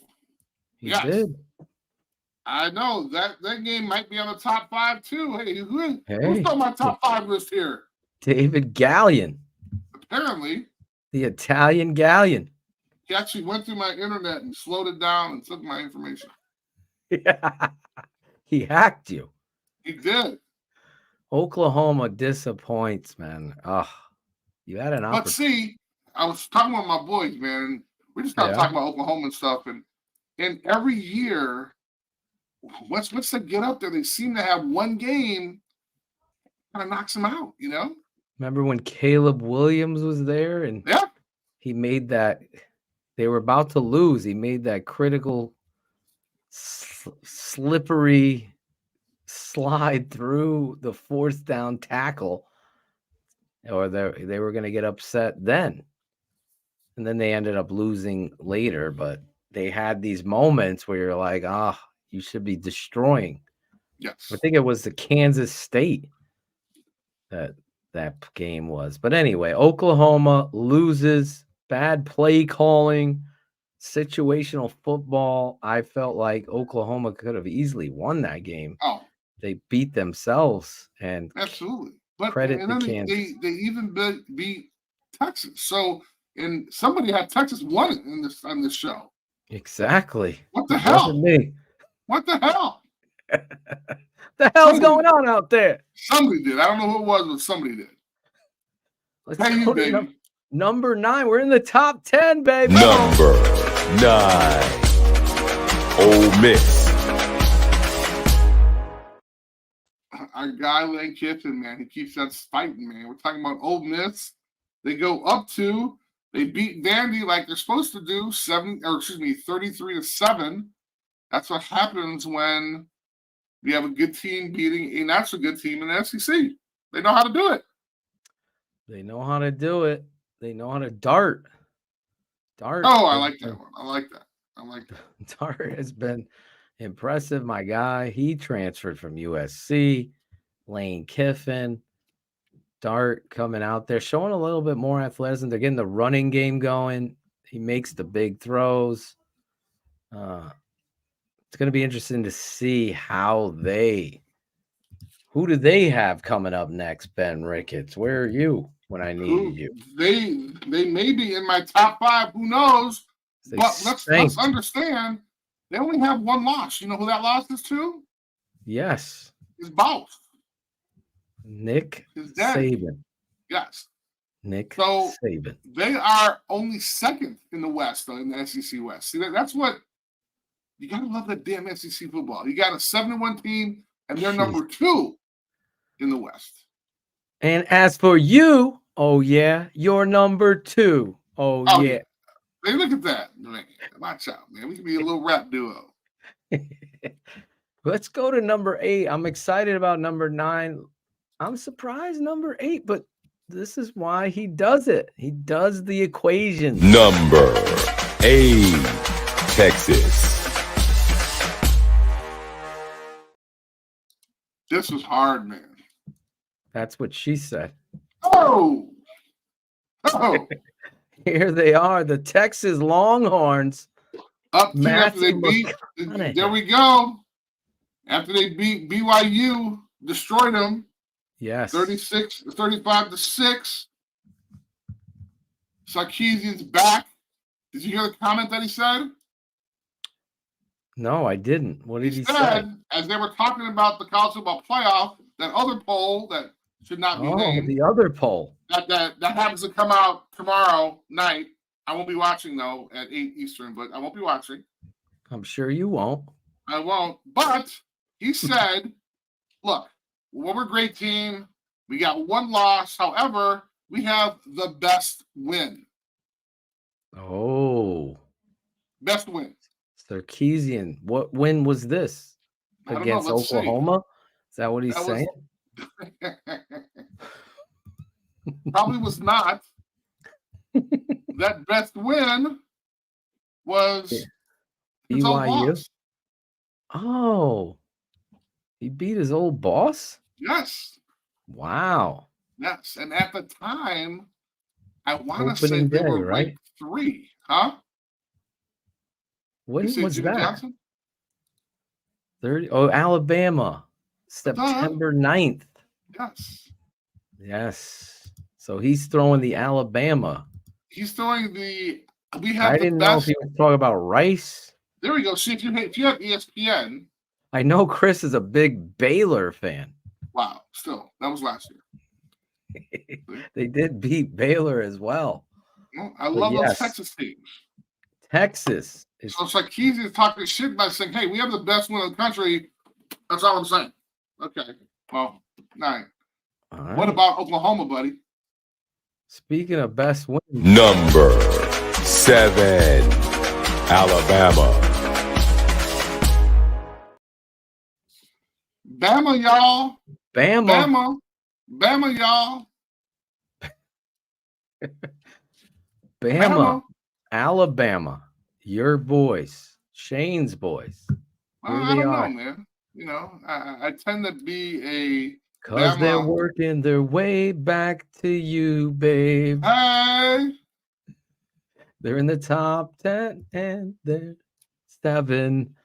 He did. I know that game might be on the top 5 too. Hey, who's on my top 5 list here? David Gallion. Apparently. The Italian Gallion. He actually went through my internet and slowed it down and took my information. Yeah. He hacked you. He did. Oklahoma disappoints, man. Oh, you had an opportunity. But see, I was talking with my boys, man, and we just got talking about Oklahoma and stuff. And every year, once they get up there, they seem to have one game kind of knocks them out, Remember when Caleb Williams was there and he made that, they were about to lose. He made that critical slippery slide through the 4th down tackle, or they were going to get upset then. And then they ended up losing later, but they had these moments where you're like, you should be destroying. Yes. I think it was the Kansas State that game was. But anyway, Oklahoma loses, bad play calling, situational football. I felt like Oklahoma could have easily won that game. Oh. They beat themselves and absolutely. But credit and to then Kansas. They even beat Texas. So and somebody had Texas won on this show. Exactly. What the hell? Me. What the hell? The hell's going on out there? Somebody did. I don't know who it was, but somebody did. Let's Hey, you, go to baby. number 9. We're in the top 10, baby. Number 9. Ole Miss. Our guy Lane Kiffin, man, he keeps us fighting, man. We're talking about Ole Miss. They beat Vandy like they're supposed to do, 33-7. That's what happens when we have a good team beating a not so good team in the SEC. They know how to do it. They know how to do it. They know how to dart. Dart. Oh, I like that one. I like that. Dart has been impressive. My guy, he transferred from USC. Lane Kiffin. Dart coming out there, showing a little bit more athleticism. They're getting the running game going. He makes the big throws. It's going to be interesting to see who do they have coming up next, Ben Ricketts? Where are you when I needed you? They may be in my top 5. Who knows? But let's understand, they only have one loss. You know who that loss is to? Yes. His boss. Nick His dad. Saban. Yes. Nick So Saban. they are only second in the West, though, in the SEC West. See, that's what you gotta love that damn SEC football. You got a 7-1 team, and they're number 2 in the West. And as for you, oh yeah, you're number 2. Oh yeah. Hey, look at that, man. Watch out, man. We can be a little rap duo. Let's go to number 8. I'm excited about number 9. I'm surprised number 8, but this is why he does it. He does the equation. Number 8. Texas. This was hard, man. That's what she said. Oh. Here they are, the Texas Longhorns. Up to after they beat. There we go. After they beat BYU, destroyed them. Yes. 35-6. Sarkisian's back. Did you hear the comment that he said? No, I didn't. What did he say? As they were talking about the college football playoff, that other poll that should not be named. The other poll. That happens to come out tomorrow night. I won't be watching, though, at 8 Eastern, but I won't be watching. I'm sure you won't. I won't. But he said, look, we're a great team. We got one loss. However, we have the best win. Oh. Best win. Sarkisian. What win was this? Against Oklahoma? Is that what he's saying? Probably was not. That best win was his old boss. Oh. He beat his old boss? Yes. Wow. Yes. And at the time, I want to say they were ranked 3. Huh? When was Jimmy that? Johnson? 30. Oh, Alabama. September 9th. Yes. Yes. So he's throwing the Alabama. He's throwing the. I didn't know if he was talking about Rice. There we go. See, if you have ESPN. I know Chris is a big Baylor fan. Wow. Still, that was last year. They did beat Baylor as well. Well, I love those Texas teams. Texas. So it's like he's talking shit by saying, hey, we have the best win in the country. That's all I'm saying. Okay. Well, 9. Right. What about Oklahoma, buddy? Speaking of best win. Number 7. Alabama. Bama, y'all. Bama, y'all. Bama. Alabama. Your boys. Shane's boys. I don't know, man. You know, I tend to be a... Because they're working their way back to you, babe. Hey! They're in the top 10 and they're 7.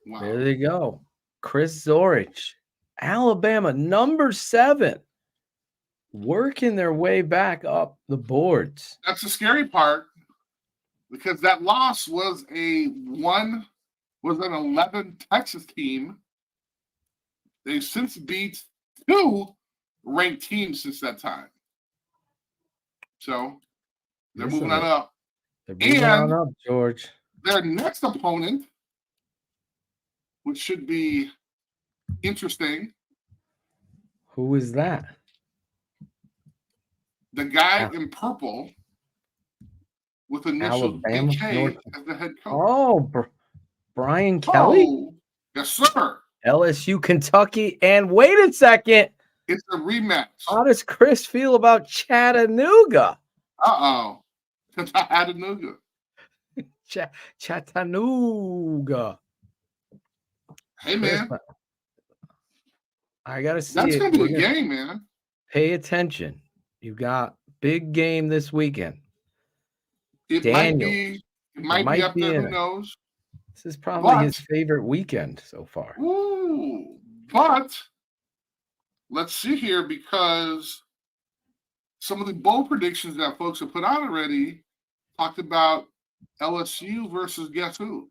Wow. There they go. Chris Zorich. Alabama, number 7. Working their way back up the boards. That's the scary part. Because that loss was an 11 Texas team They've since beat 2 ranked teams since that time. So they're moving on up. They're moving on up, George. Their next opponent, which should be interesting. Who is that? The guy in purple with initial BK as the head coach. Oh, Brian Kelly? Yes, sir. LSU, Kentucky. And wait a second. It's a rematch. How does Chris feel about Chattanooga? Chattanooga. Chattanooga. Hey, man. I got to see That's going to be a game, man. Pay attention. You got big game this weekend. It might be up there. Who knows? This is probably his favorite weekend so far. Ooh, but let's see here, because some of the bowl predictions that folks have put out already talked about LSU versus guess who?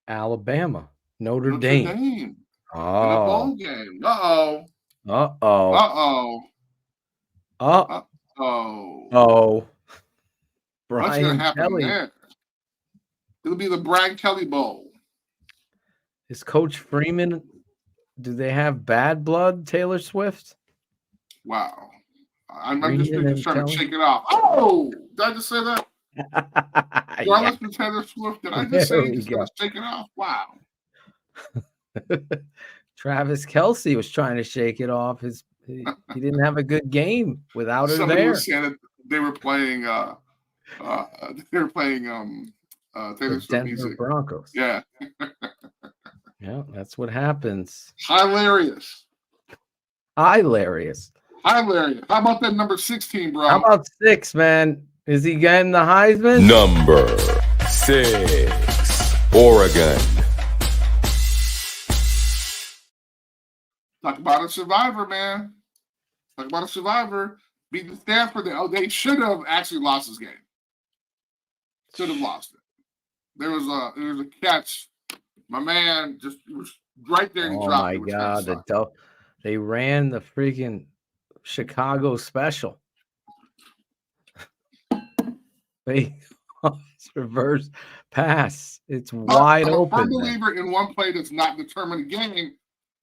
Alabama, Notre Dame. Oh. In a bowl game. Uh-oh. What's going to happen there? It'll be the Brian Kelly Bowl. Is Coach Freeman, do they have bad blood, Taylor Swift? Wow. I'm just trying to shake it off. Oh, did I just say that? Do I listen to Taylor Swift? Did I just say he's going to shake it off? Wow. Travis Kelce was trying to shake it off. He didn't have a good game without her Somebody there. Was saying that they were playing Taylor Swift Denver music. Broncos. Yeah. Yeah, that's what happens. Hilarious. How about that number 16, bro? How about 6, man? Is he getting the Heisman? Number 6, Oregon. Talk about a survivor, man. Talk about a survivor. Beat the Stanford. They should have actually lost this game. Should have lost it. There was a catch. My man just was right there and dropped it. Oh my God! They ran the freaking Chicago special. They reverse pass. It's wide open. I'm a believer in one play does not determine the game.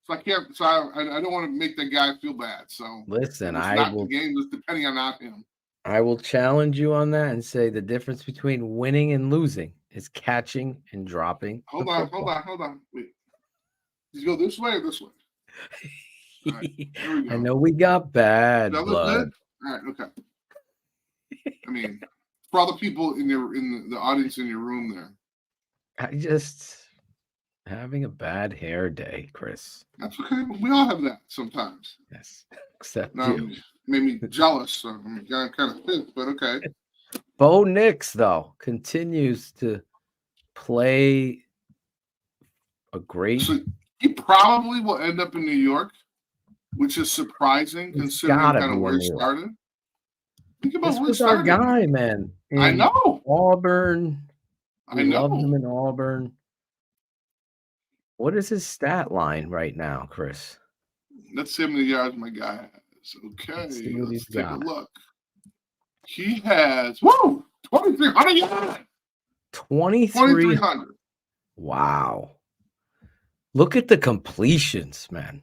So I can't. So I don't want to make that guy feel bad. So listen, the game was depending on not him. I will challenge you on that and say the difference between winning and losing is catching and dropping. Hold on. Wait. Did you go this way or this way? All right, here we go. I know we got bad blood. All right, okay. I mean, for all the people in the audience in your room there. I just having a bad hair day, Chris. That's okay. We all have that sometimes. Yes, except you. Made me jealous. So I'm kind of pissed, but okay. Bo Nix, though, continues to play a great. So he probably will end up in New York, which is surprising considering kind of where he started. Think about where he started. Our guy, man. I know. Auburn. I know. Loved him in Auburn. What is his stat line right now, Chris? Let's see how many yards my guy has. Okay, let's take a look. He has 2,300 yards. 2,300. Wow. Look at the completions, man.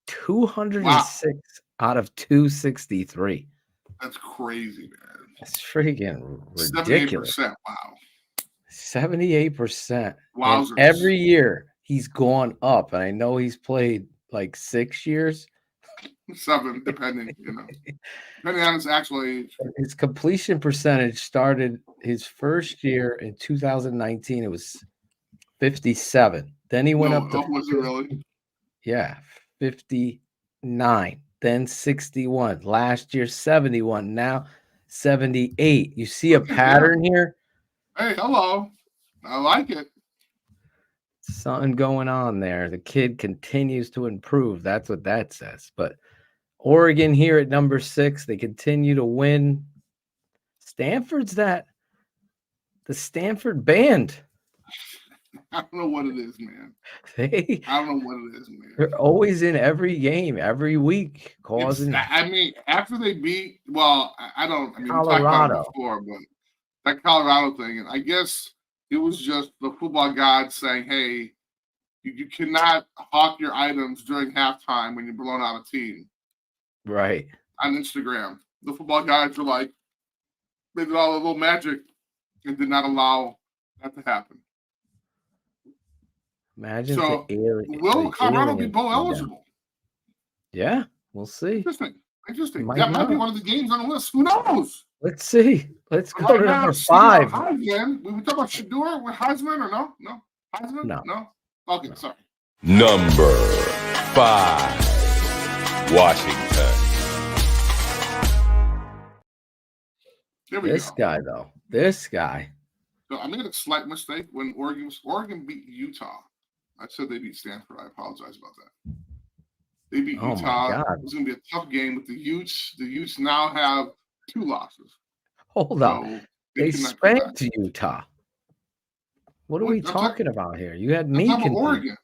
206 out of 263. That's crazy, man. That's freaking ridiculous. 78%. Wow. 78%. Wowzers. And every year he's gone up. And I know he's played like 6 years. 7, depending on his actual age. His completion percentage started his first year in 2019. It was 57. Then he went up to was it really? Yeah, 59. Then 61. Last year 71. Now 78. You see a pattern here? Hey, hello. I like it. Something going on there. The kid continues to improve. That's what that says. But Oregon here at number 6, they continue to win. Stanford's the Stanford band. I don't know what it is, man. They I don't know what it is, man. they're always in every game, every week, causing I mean, after they beat, well, I don't. I mean, we talked about Colorado. it before, but that Colorado thing, and I guess it was just the football gods saying, "Hey, you cannot hawk your items during halftime when you're blowing out a team." Right. On Instagram, the football guys were like, they did all a little magic and did not allow that to happen. Imagine So, the alien. will the Colorado be aliens bowl come down. eligible? Yeah, we'll see. Interesting. Might That might be not. one of the games on the list. Who knows? Let's see. Let's But go right to now, number speaking of 5. Heisman, we talk about Shador with Heisman or no? No? Heisman? No. Okay, No. sorry. Number 5, Washington. Here we This go. guy, though. This guy. So I made a slight mistake when Oregon beat Utah. I said they beat Stanford. I apologize about that. They beat Oh, my Utah. God. It was going to be a tough game with the Utes. The Utes now have 2 losses. Hold on. So They cannot come back. spanked Utah. What are What? we I'm talking about here? You had I'm me talking about confused. Oregon.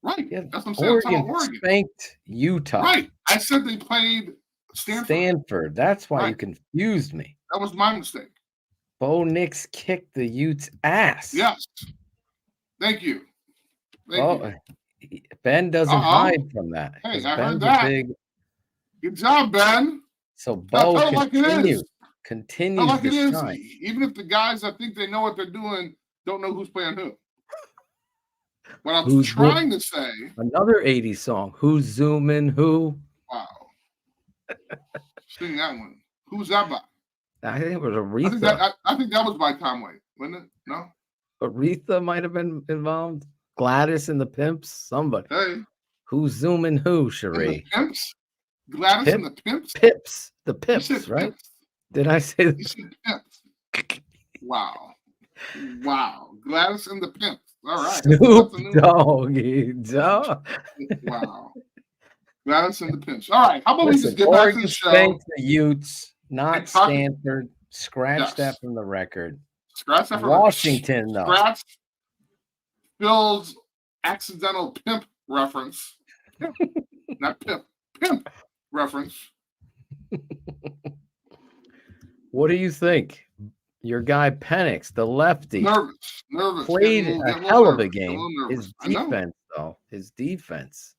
Right. Yeah, That's what I'm saying. I'm talking Oregon about Oregon. spanked Utah. Right. I said they played Stanford. That's why you Right. confused me. That was my mistake. Bo Nix kicked the Utes' ass. Yes. Thank you. Thank you. Ben doesn't Uh-oh. hide from that. Hey, 'cause I Ben's heard that. a big. Good job, Ben. So Tell Bo it like it is. continues Tell it like to it is. shine. Even if the guys that think they know what they're doing don't know who's playing who. What I'm Who's trying to say. Another 80s song. Who's zooming who? Wow. Sing that one. Who's that by? I think it was Aretha. I think that was by Tom Waits, wasn't it? No? Aretha might have been involved. Gladys and the Pimps. Somebody. Hey. Who's zooming who, And the Sheree? Pimps? Gladys and the Pimps? Pips. The You Pips, said right? Pimps. Did I say You that? said Pimps. Wow. Gladys and the Pimps. All right. Snoop Doggy Dog. Wow. Gladys and the Pimps. All right. How about we Listen, just get back to Oregon the show? spanked the Utes, not And talking- Stanford. Scratch Yes. that from the record. Scratch that for Washington, though. Scratch Phil's accidental pimp reference. Not pimp. Pimp reference. What do you think? Your guy Penix, the lefty, Nervous. played Getting a little hell of a nervous, game. little nervous. His I know. defense, though, his defense.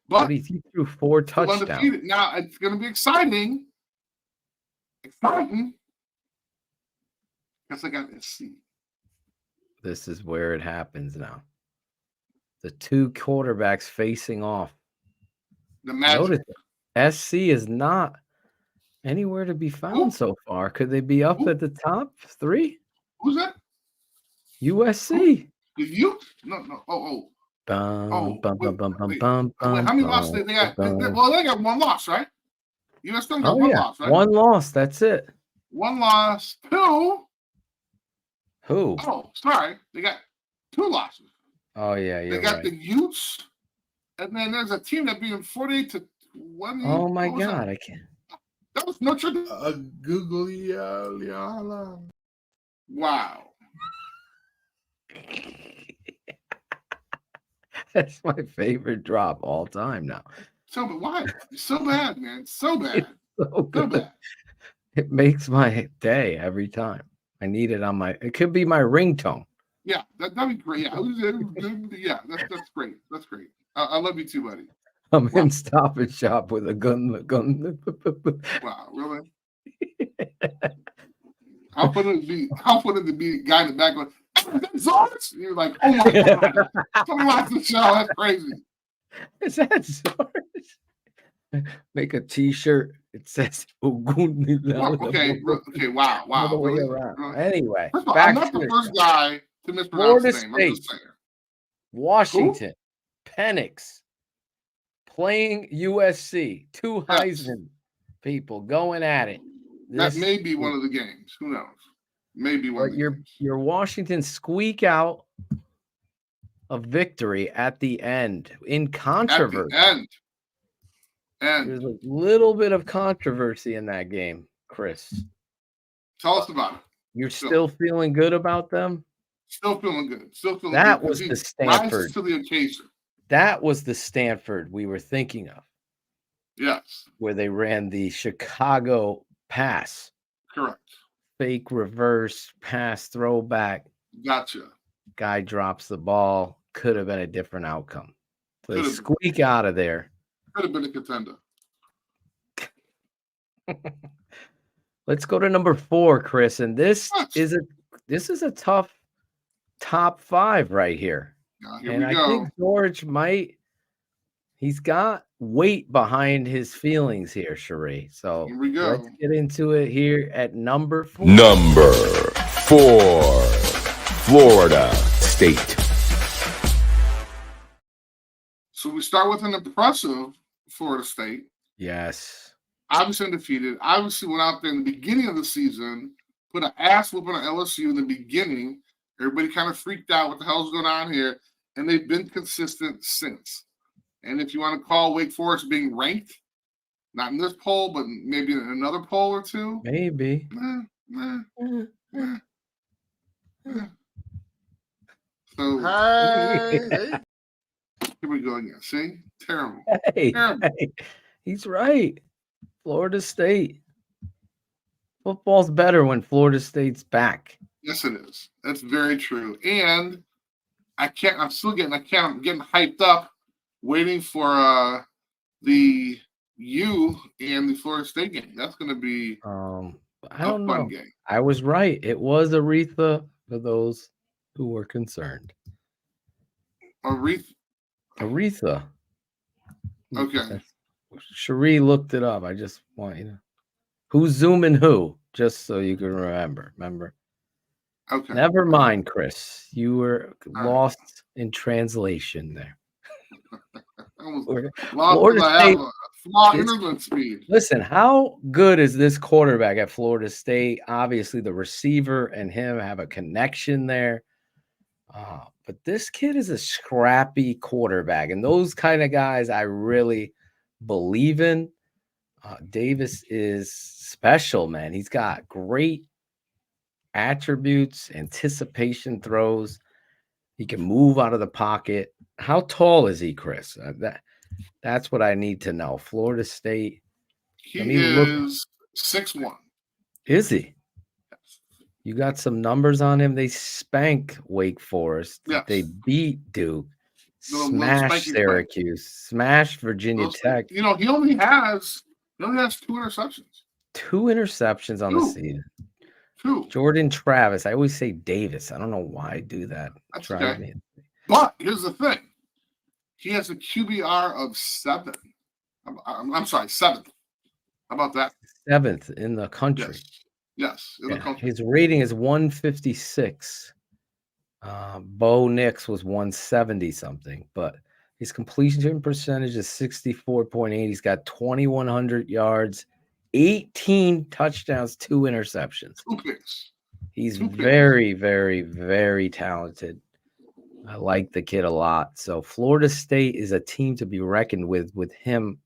But But he threw 4 still touchdowns. undefeated. Now it's going to be exciting. Exciting. Because I got SC. This is where it happens now. The 2 quarterbacks facing off. The Magic. Notice SC is not anywhere to be found so far. Could they be up at the top 3? Who's that? USC. The Ute? No. Oh. Bum, bum, wait, bum, bum, wait. bum, bum, Wait, how many losses they got? bum. Well, they got 1 loss, right? US still got Oh, 1 yeah. loss, right? 1 loss. That's it. 1 loss. 2. Who? Oh, sorry. They got 2 losses. Oh, yeah. They You're got right. the Utes, and then there's a team that beat them 48-20. Oh, my What was God. that? I can't. That was Notre Dame. Wow. That's my favorite drop all time now. So, but why? So bad, man. So bad. So So good. bad. It makes my day every time. I need it on my. It could be my ringtone. Yeah, that'd be great. Yeah, yeah, that's great. That's great. I love you too, buddy. I'm in Stop and Shop with a gun. Wow, really? How funny to be a guy in the back going, that's Zorich? You're like, oh my God. Somebody watch the show. That's crazy. Is that Zorich? Make a T-shirt. It says Ogun. Okay, wow. All the way Really? around. Really? Anyway, First of all, back I'm not to the the first show. guy to mispronounce Florida his name. I'm just State. saying. Washington, Penix, playing USC. 2 Heisman people going at it. That may be one of the games. Who knows? Maybe one of the games. Your Washington squeak out a victory at the end in controversy. At the end. There's a little bit of controversy in that game, Chris. Tell us about it. You're still feeling good about them? Still feeling good. Still feeling That good. was the Rises Stanford. to the occasion. That was the Stanford we were thinking of, Yes, where they ran the Chicago pass, correct. fake reverse pass throwback. Gotcha. Guy drops the ball. Could have been a different outcome. So they Could have squeak out of there. been a contender. Let's go to number 4, Chris. And this What? is a tough top 5 right here. Here And we I go. think George he's got weight behind his feelings here, Cherie. So Here we go. let's get into it here at number 4. Number 4, Florida State. So we start with an impressive Florida State. Yes. Obviously undefeated. Obviously went out there in the beginning of the season, put an ass whooping on LSU in the beginning. Everybody kind of freaked out. What the hell's going on here? And they've been consistent since. And if you want to call Wake Forest being ranked, not in this poll, but maybe in another poll or two. Maybe. So Hey. here we go again. See? Terrible. Hey, Terrible. he's right. Florida State. Football's better when Florida State's back. Yes, it is. That's very true. And I'm getting hyped up, waiting for the U and the Florida State game. That's going to be I don't a know. fun game. I was right. It was Aretha for those who were concerned. Aretha. Okay. Cherie looked it up. I just want you to. Who's zooming who? Just so you can remember. Okay. Never mind, Chris. You were All lost in translation there. Florida State. Internet speed. Listen, how good is this quarterback at Florida State? Obviously, the receiver and him have a connection there. But this kid is a scrappy quarterback, and those kind of guys I really believe in. Davis is special, man. He's got great attributes, anticipation throws. He can move out of the pocket. How tall is he, Chris? That's what I need to know. Florida State. He is 6'1". Is he? You got some numbers on him. They spank Wake Forest. Yes. They beat Duke. Smash Syracuse. Smash Virginia Tech. He only has 2 interceptions. 2 interceptions on the season. 2. Jordan Travis. I always say Davis. I don't know why I do that. That's okay. But here's the thing. He has a QBR of 7. I'm sorry, 7th. How about that? 7th in the country. Yes, in the country. His rating is 156. Bo Nix was 170 something, but his completion percentage is 64.8. He's got 2,100 yards, 18 touchdowns, 2 interceptions. 2 picks. He's very, very, very talented. I like the kid a lot. So Florida State is a team to be reckoned with him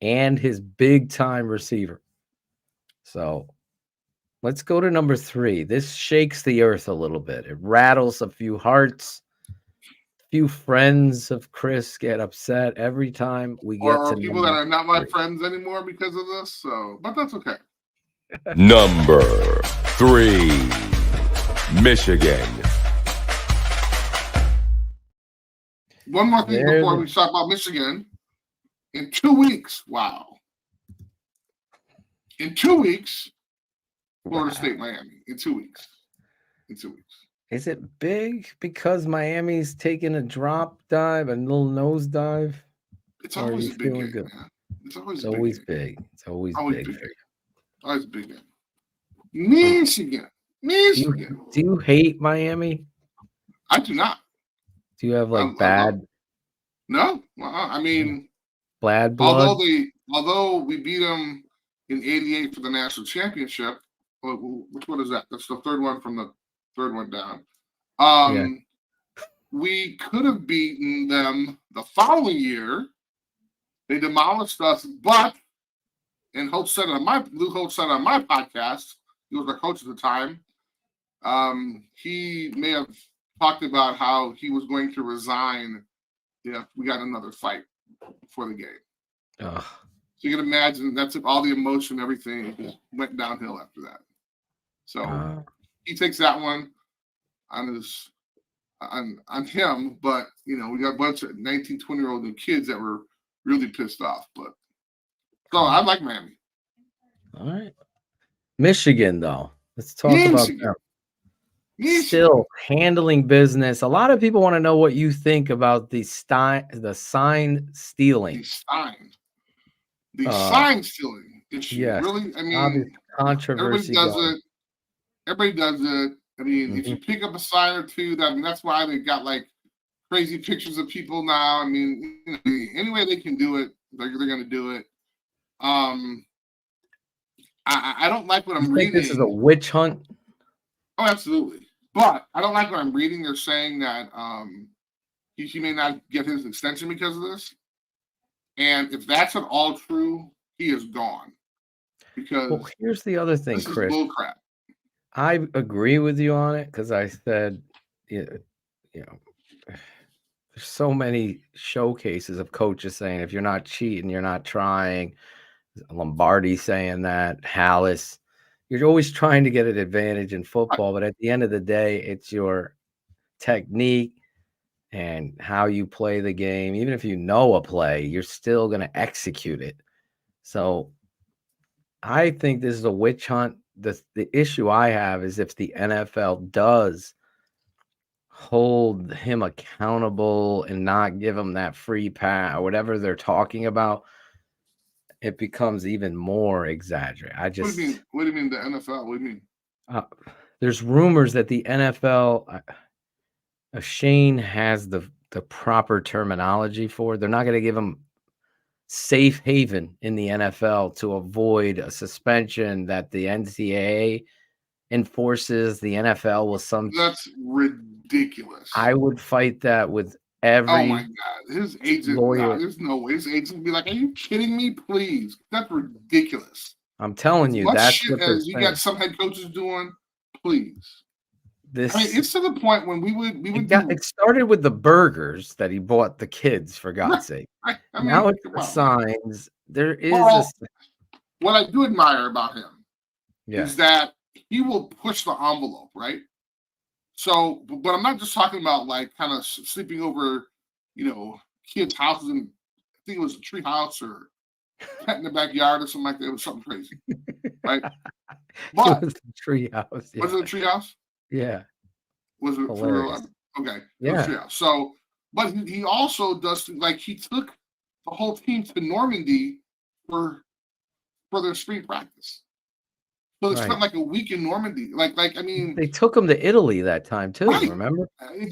and his big-time receiver. So let's go to number 3. This shakes the earth a little bit. It rattles a few hearts. A few friends of Chris get upset every time we get to people that are not my friends anymore because of this. So, but that's okay. Number 3, Michigan. One more thing before we talk about Michigan. In 2 weeks, wow. In 2 weeks, Florida State, Miami. In 2 weeks. Is it big because Miami's taking a drop dive, a little nose dive? It's always a big game, man. It's always big. It's always big. Always big game. Michigan. Do you hate Miami? I do not. Do you have bad? No. I mean, bad blood. Although we beat them in '88 for the national championship. Which one is that? That's the third one from the third one down. We could have beaten them the following year. They demolished us, but Lou Holtz said on my podcast, he was our coach at the time. He may have talked about how he was going to resign if we got another fight before the game. Ugh. So you can imagine that's all the emotion, everything just went downhill after that. So he takes that one on him, but we got a bunch of 19, 20-year-old kids that were really pissed off. But so I like Miami. All right. Michigan, though. Let's talk about them. Still handling business. A lot of people want to know what you think about the sign stealing. The sign stealing issue. Yes. Really? I mean, controversy. Everybody does it. I mean, if you pick up a sign or two, that's why they got like crazy pictures of people now. I mean, any way they can do it, they're going to do it. I don't like what I'm reading. This is a witch hunt. Oh, absolutely. But I don't like what I'm reading. They're saying that he may not get his extension because of this. And if that's at all true, he is gone. Because here's the other thing, Chris. Bull crap. I agree with you on it because I said, there's so many showcases of coaches saying if you're not cheating, you're not trying. Lombardi saying that, Hallis. You're always trying to get an advantage in football, but at the end of the day, it's your technique and how you play the game. Even if you know a play, you're still going to execute it. So I think this is a witch hunt. The issue I have is if the NFL does hold him accountable and not give him that free pass or whatever they're talking about, it becomes even more exaggerated. What do you mean the NFL? What do you mean? There's rumors that the NFL, Shane has the proper terminology for it. They're not going to give him safe haven in the NFL to avoid a suspension that the NCAA enforces. The NFL will That's ridiculous. I would fight that with every. Oh my God! His agent, there's no way. His agent would be like, "Are you kidding me? Please, that's ridiculous." I'm telling you, that's what as you got some head coaches doing. Please, it's to the point when we would. It started with the burgers that he bought the kids, for God's sake. Now it's the signs. There is what I do admire about him is that he will push the envelope, right? So, but I'm not just talking about like kind of sleeping over, kids' houses, and I think it was a tree house or pet in the backyard or something like that. It was something crazy, right? But it was a tree house. Was it a tree house? Yeah. Was it for real? Okay. Yeah. Tree house. So, but he also does like he took the whole team to Normandy for their spring practice. So they spent like a week in Normandy. Like I mean, they took him to Italy that time too. Right. Remember?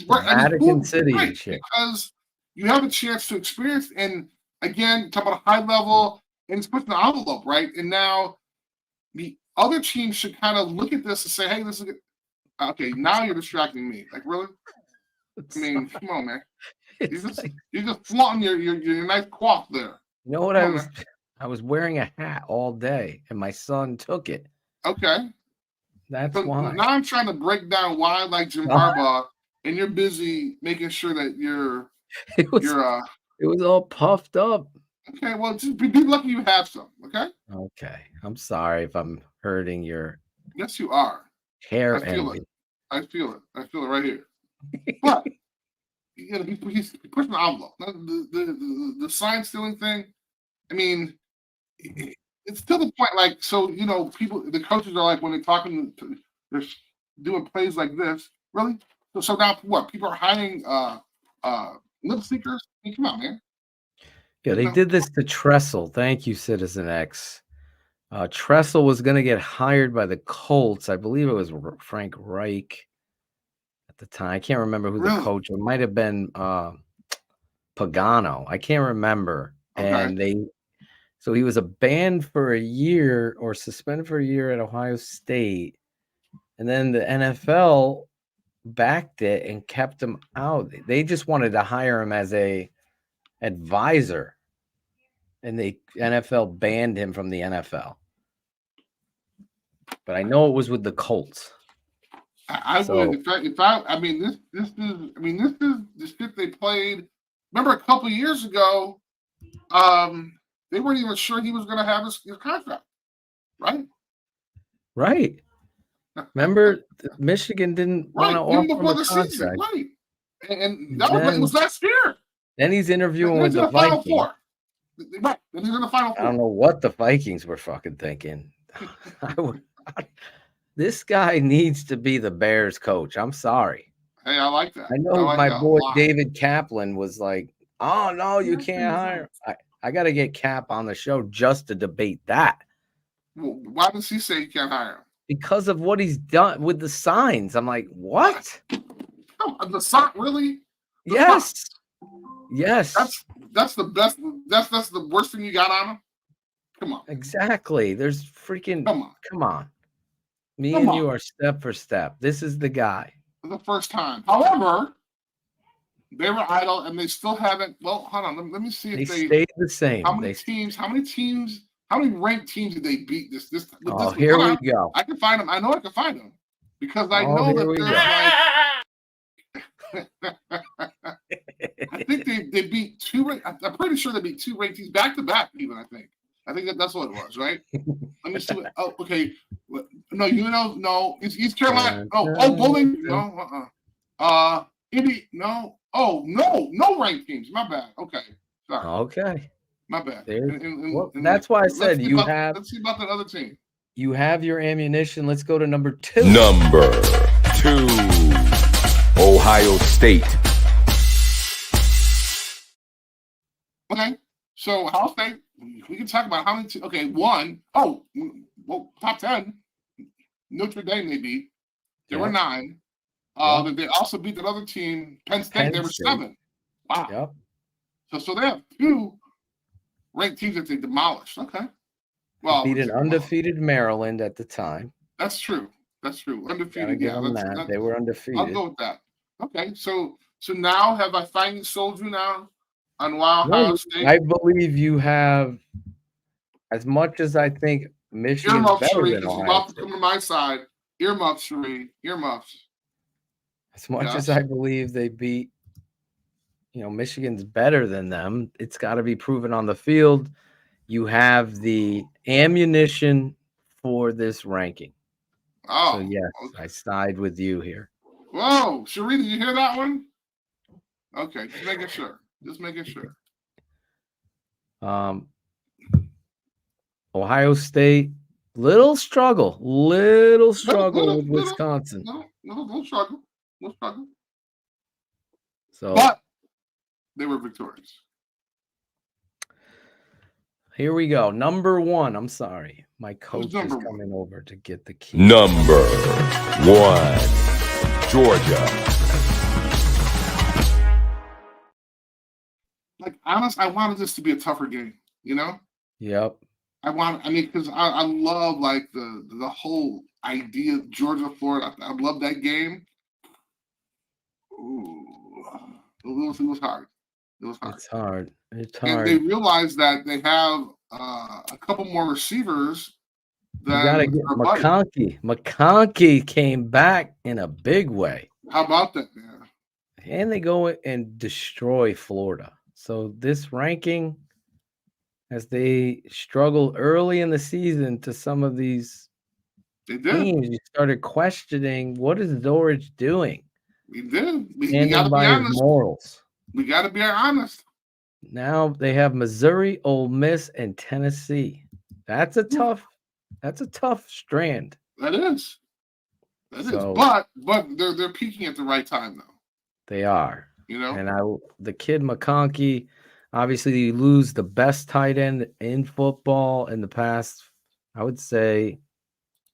Vatican City and shit. Because you have a chance to experience, and again, talk about a high level, and it's pushing the envelope, right? And now the other team should kind of look at this and say, "Hey, this is okay." Now you're distracting me. Like really? I mean, come on, man. You're just flaunting your nice coif there. You know what I was wearing a hat all day, and my son took it. Okay. That's why. Now I'm trying to break down why, like Jim Harbaugh, and you're busy making sure that it was all puffed up. Okay, well, just be lucky you have some. Okay. Okay, I'm sorry if I'm hurting your. Yes, you are. Hair I feel envy. it. I feel it right here. But he's pushing the envelope. The sign stealing thing. I mean. It's to the point, like, so, people, the coaches are like, when they're talking, they're doing plays like this, really? So now what? People are hiring lip seekers? I mean, come on, man. Yeah, they did this to Tressel. Thank you, Citizen X. Tressel was going to get hired by the Colts. I believe it was Frank Reich at the time. I can't remember who the coach. It might have been Pagano. I can't remember. Okay. And so he was banned for a year or suspended for a year at Ohio State. And then the NFL backed it and kept him out. They just wanted to hire him as a advisor. And the NFL banned him from the NFL. But I know it was with the Colts. I So- would if I mean this is the shit they played. Remember a couple years ago, they weren't even sure he was going to have his contract, right? Right. Remember, Michigan didn't want to Even offer him before a the season, contract. right? And it was last year. Then he's interviewing Then with he's in the the Final Vikings. Four. Right. Then he's in the Final I don't Four. know what the Vikings were fucking thinking. This guy needs to be the Bears coach. I'm sorry. Hey, I like that. I know like my that a boy lot. David Kaplan was like, "Oh no, you can't hire." I got to get Cap on the show just to debate that Well, why does he say he can't hire him? because of what he's done with the signs. I'm like, what? Come on, the sock really? The Yes, sock. yes, That's the best. That's the worst thing you got on him. Come on, exactly. There's freaking come on. Me Come and you on. are step for step. This is the guy. For the first time. However, they were idle and they still haven't. Well, hold on. Let me see if They stayed the same. How many ranked teams did they beat this week? Here we go. I can find them. I know I can find them because I know here we that I think they beat two. I'm pretty sure they beat two ranked teams back to back. Even I think that's what it was, right? Let me see. Oh, okay. No, no. It's East Carolina. Bowling. No. Indy. No. Oh, no ranked teams. My bad. Okay. Sorry. Okay. My bad. That's why I said let's see about that other team. You have your ammunition. Let's go to number 2. Number 2, Ohio State. Okay. So Ohio State, we can talk about how many. One. Oh, well, top 10. Notre Dame they beat. There were 9. They also beat that other team, Penn State. There were 7. Wow. Yep. So they have 2 ranked teams that they demolished. Okay. Well, beat an undefeated Maryland at the time. That's true. Undefeated. They were undefeated. I'll go with that. Okay. So now have I finally sold you now on Ohio State? I believe you have, as much as I think Michigan's better than Ohio State. About to come to my side. Earmuffs, Sheree. Earmuffs. As much as I believe they beat, Michigan's better than them, it's got to be proven on the field. You have the ammunition for this ranking. Oh, so yes, okay. I side with you here. Whoa, Sheree, did you hear that one? Okay, just making sure. Ohio State, little struggle with Wisconsin. No struggle. So, but they were victorious. Here we go. Number 1. I'm sorry. My coach is coming over to get the key. Number 1, Georgia. Honest, I wanted this to be a tougher game, Yep. Because I love the whole idea of Georgia, Florida. I love that game. Ooh, it was hard. It's hard. And they realized that they have a couple more receivers. You got to get McConkey. McConkey came back in a big way. How about that, man? And they go and destroy Florida. So this ranking, as they struggle early in the season to some of these teams, you started questioning, what is Zorich doing? We did. We got to be honest. Morals. We got to be honest. Now they have Missouri, Ole Miss, and Tennessee. That's a tough strand. That is. But they're peaking at the right time though. They are. And the kid McConkey, obviously you lose the best tight end in football in the past, I would say,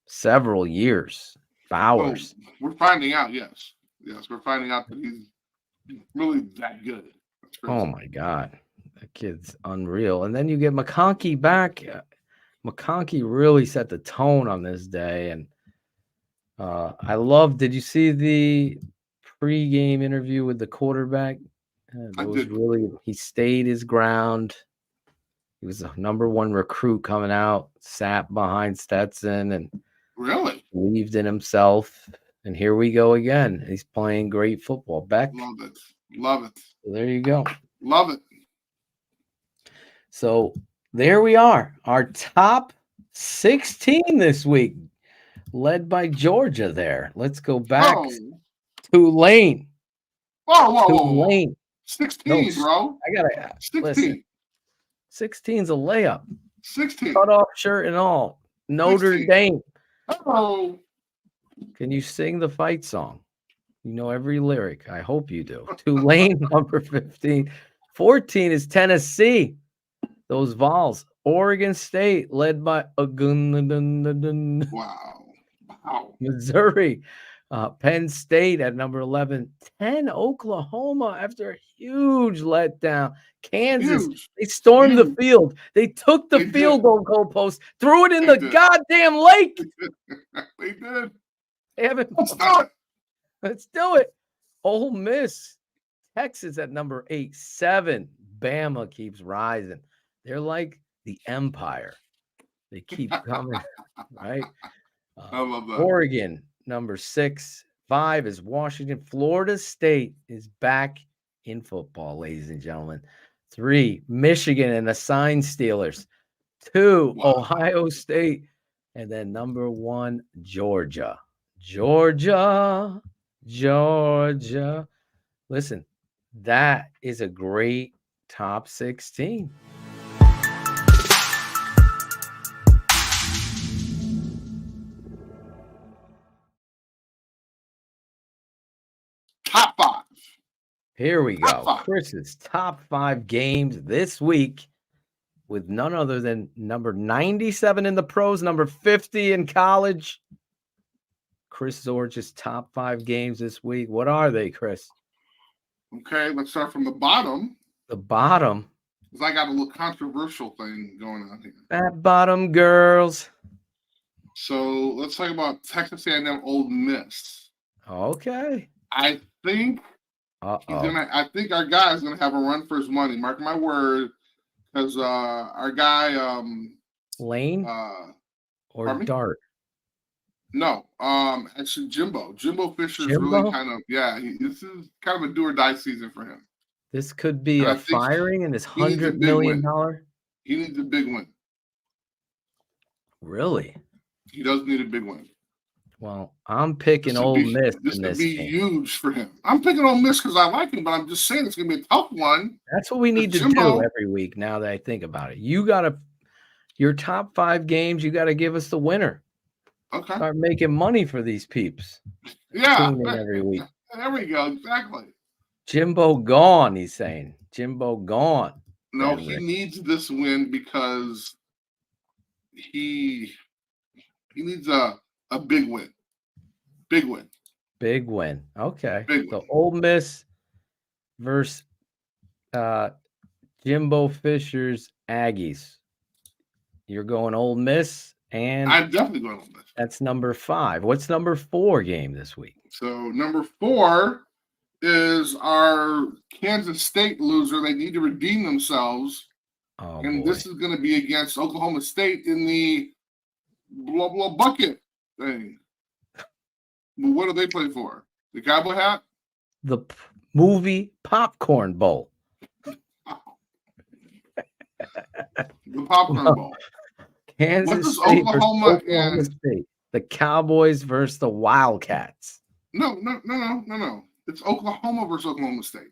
several years. Bowers. Well, we're finding out, yes. Yes, we're finding out that he's really that good. Oh my God. That kid's unreal. And then you get McConkey back. McConkey really set the tone on this day. And did you see the pre-game interview with the quarterback? He stayed his ground. He was the number 1 recruit coming out, sat behind Stetson and really believed in himself. And here we go again. He's playing great football. Beck. Love it. Love it. So there you go. Love it. So there we are. Our top 16 this week, led by Georgia there. Let's go back. Oh. Tulane. Whoa. Tulane. 16, No, bro. I gotta 16. listen. 16's a layup. 16. Cut off shirt and all. Notre 16. Dame. Oh. Can you sing the fight song? You know every lyric. I hope you do. Tulane, number 15. 14 is Tennessee. Those Vols. Oregon State, led by Wow. Missouri. Penn State at number 11. 10, Oklahoma after a huge letdown. Kansas, Huge. they stormed the Huge. field. They took the They field did. goal post, threw it in They the did. goddamn lake. They did. They haven't. Let's do it. Let's do it. Ole Miss, Texas at number 8. 7, Bama keeps rising. They're like the Empire. They keep coming, right? I love that. Oregon, number 6. 5 is Washington. Florida State is back in football, ladies and gentlemen. 3, Michigan and the Sign Stealers. 2, Wow. Ohio State. And then number 1, Georgia. Georgia. Listen, that is a great top 16. Top 5. Here we Top go. 5. Chris's top 5 games this week with none other than number 97 in the pros, number 50 in college. Chris Zorich's top 5 games this week. What are they, Chris? Okay, let's start from the bottom. The bottom. Because I got a little controversial thing going on here. That bottom, girls. So let's talk about Texas A&M Ole Miss. Okay. I think I think our guy is gonna have a run for his money. Mark my word, because our guy Lane or pardon me? Dart? No, actually Jimbo Fisher is Jimbo? really kind of this is kind of a do or die season for him. This could be And I a think firing in his he needs a $100 big million. He needs a big win. Really? He does need a big win. Well, I'm picking Ole Miss This in could this be game. huge for him. I'm picking Ole Miss because I like him, but I'm just saying it's gonna be a tough one. That's what we need to Jimbo- do every week. Now that I think about it, you gotta your top 5 games. You gotta give us the winner. Okay. Start making money for these peeps. Yeah. Tune in every week. There we go. Exactly. Jimbo gone. He's saying Jimbo gone. No, Ben he Rick. needs this win because he needs a big win. Big win. Big win. Okay. Big So win. Ole Miss versus Jimbo Fisher's Aggies. You're going Ole Miss, and I'm definitely going Ole Miss. that's number 5. What's number 4 game this week? So number 4 is our Kansas State loser. They need to redeem themselves. Oh, And boy. this is going to be against Oklahoma State in the blah, blah bucket thing. Well, what do they play for? The cowboy hat? The movie Popcorn Bowl. The popcorn bowl. Kansas does State versus Oklahoma Oklahoma and- State. The Cowboys versus the Wildcats. No. It's Oklahoma versus Oklahoma State.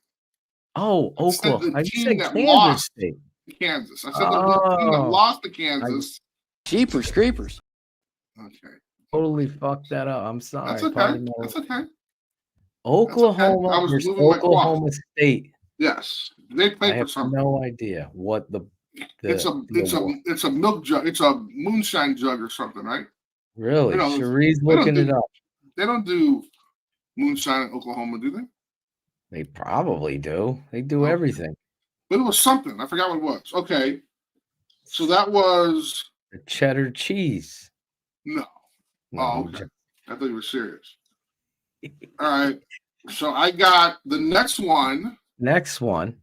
Oh, I said the Oklahoma. I team said that Kansas lost. State. Kansas. I said the team that Oh. lost to Kansas. Jeepers creepers. Okay. Totally fucked that up. I'm sorry. That's okay. Pardon my- That's okay. Oklahoma I was versus moving my clock. Oklahoma State. Yes. They I play for have something. no idea what the It's a milk jug. It's a moonshine jug or something, right? really. you know, Cherie's they don't looking do- it up. They don't do moonshine in Oklahoma, do they? They probably do. They do Okay. everything. But it was something. I forgot what it was. Okay. So that was The cheddar cheese. no. No, Oh, I'm okay. just- I thought you were serious. All right. So I got the next one, Next one.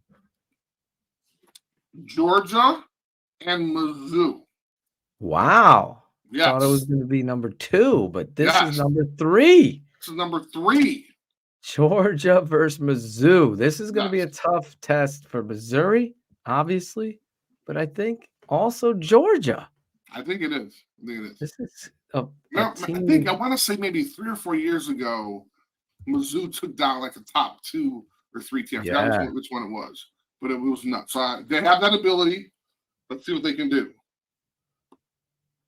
Georgia and Mizzou. Wow. Yes. Thought it was going to be number 2, but this Yes. is number 3. This is number 3. Georgia versus Mizzou. This is going to be a Yes. tough test for Missouri, obviously, but I think also Georgia. I think it is. This is a I team. want to say maybe 3 or 4 years ago, Mizzou took down like a top 2 or 3 team. I forgot which one it was, but it was nuts. So they have that ability. Let's see what they can do.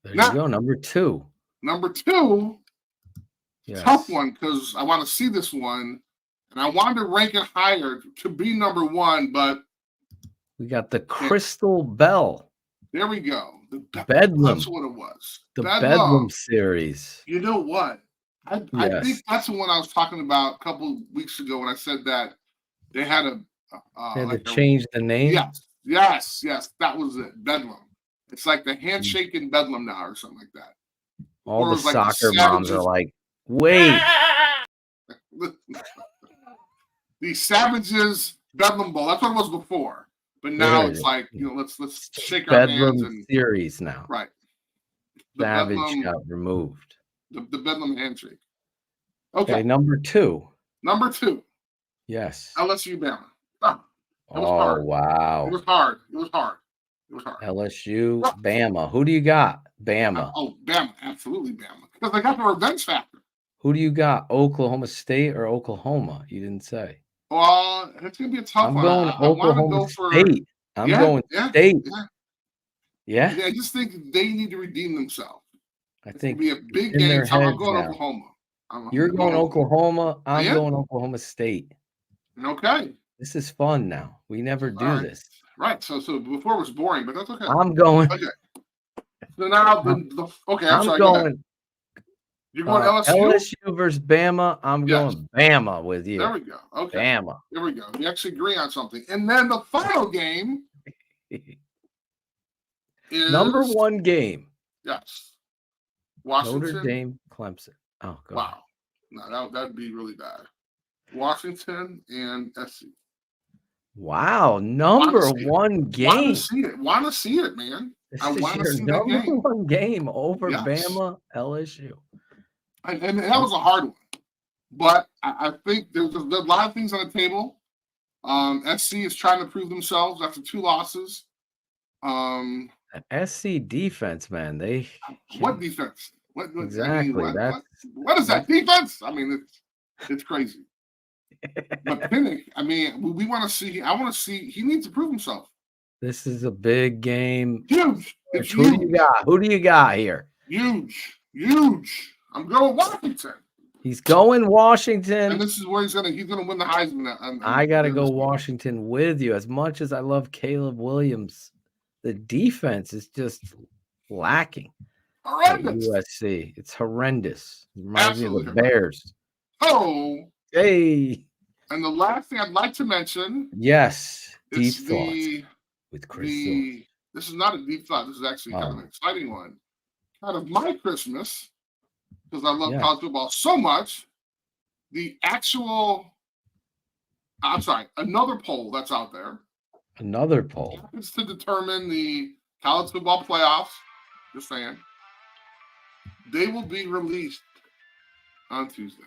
There you go, number 2. Number 2, Yes. tough one because I want to see this one, and I wanted to rank it higher to be number 1, but We got the Crystal Bell. there we go. The Bedlam. That's what it was. The Bedlam series. You know what? I think that's the one I was talking about a couple weeks ago when I said that they had They had to change the name. Yes. That was it. Bedlam. It's like the handshake in Bedlam now, or something like that. All Or the it was like the soccer moms Savages. are like, wait. The Savages Bedlam Bowl. That's what it was before. But now There it's it like, let's shake our hands Bedlam and series now. right. The Savage Bedlam, got removed. the Bedlam handshake. Okay, Okay, number 2. number 2, Yes. LSU Bama. Ah, was Oh, hard. wow. It was hard. LSU, Bama. Who do you got? Bama. Oh, Bama, absolutely Bama. Because they got the revenge factor. Who do you got? Oklahoma State or Oklahoma? You didn't say. Well, it's gonna be a tough I'm one. going I want to Oklahoma go for State. I'm going State. Yeah. Yeah. I just think they need to redeem themselves. I It's think gonna be a big in game. their So I'm heads going now. Oklahoma. You're going Oklahoma. I'm Yeah. going Oklahoma State. Okay. This is fun now. We never do right. this. Right. So before it was boring, but that's okay. I'm going. Okay. So now okay. I'm sorry. Go ahead. Going. You're going LSU? LSU versus Bama. I'm Yes. going Bama with you. There we go. Okay. Bama. There we go. We actually agree on something. And then the final game is Number 1 game. Yes. Washington. Notre Dame, Clemson. Oh, go ahead. Wow. No, that'd be really bad. Washington and SC. Wow, number 1 game. Want to see it, man. This I is want to your see that number game. 1 game over Yes. Bama, LSU. And that was a hard one. But I think there's a lot of things on the table. SC is trying to prove themselves after 2 losses. SC defense, man. What defense? What Exactly. what is that defense? I mean, it's crazy. But Pinnock, I mean, we want to see. I want to see. He needs to prove himself. This is a big game. Huge. It's Who do you got? Who do you got here? Huge. I'm going Washington. He's going And Washington. this is where he's gonna win the Heisman. I gotta go Washington with you. As much as I love Caleb Williams, the defense is just lacking. At Horrendous. USC. It's horrendous. It reminds me of the Absolutely. Bears. Oh, Hey. and the last thing I'd like to mention Yes. Deep is thoughts with Chris Zorich. this is not a deep thought. This is actually kind of an exciting one. Kind of my Christmas, because I love college football so much. Another poll that's out there. Another poll. It's to determine the college football playoffs. Just saying. They will be released on Tuesday.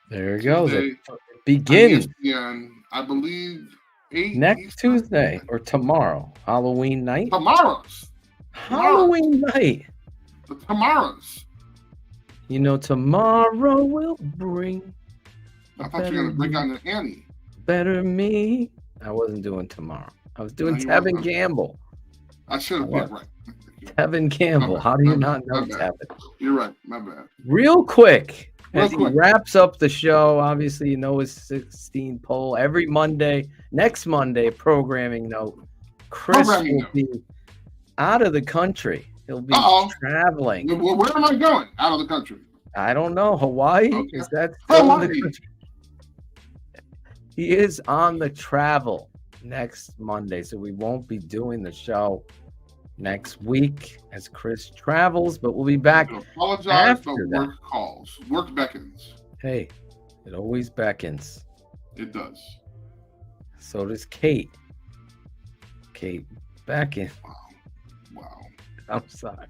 There it goes. Tuesday It begins on ESPN, I believe 8 next Eastern. Tuesday or tomorrow. Halloween night. Tomorrow's. Halloween night. The tomorrow's. You know, tomorrow will bring I thought you were going to break on the Annie. better me. I wasn't doing tomorrow. I was doing No, you Tevin weren't. Gamble. I should have picked right. Tevin Campbell. How do you not know My bad. Tevin? You're right. My bad. Real quick, Real as quick. he wraps up the show, obviously, you know his 16 poll every Monday. Next Monday, programming note. Chris Programming will note. be out of the country. He'll be Uh-oh. traveling. Where am I going? Out of the country. I don't know. Hawaii? Okay. Is that still in the Hawaii. country? He is on the travel next Monday, so we won't be doing the show next week as Chris travels, but we'll be back. I apologize, after but that. work calls. Work beckons. Hey, it always beckons. It does. So does Kate. Kate beckons. Wow. I'm sorry.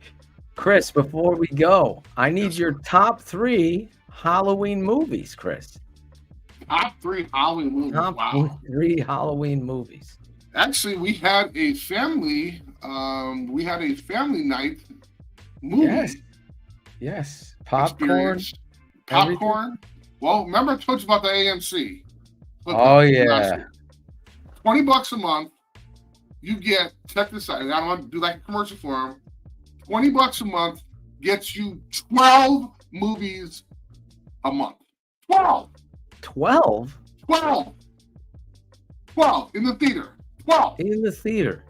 Chris, before we go, I need Yes, your top 3 Halloween movies, Chris. Top 3 Halloween movies. Top Wow. 3 Halloween movies. Actually, we had a family night movie. Yes. Popcorn. Experience. Popcorn. Well, remember I told you about the AMC. Oh yeah. $20 a month. You get, check this out. I don't want to do like a commercial for them. $20 a month gets you 12 movies a month. 12. 12? 12 in the theater. 12 in the theater.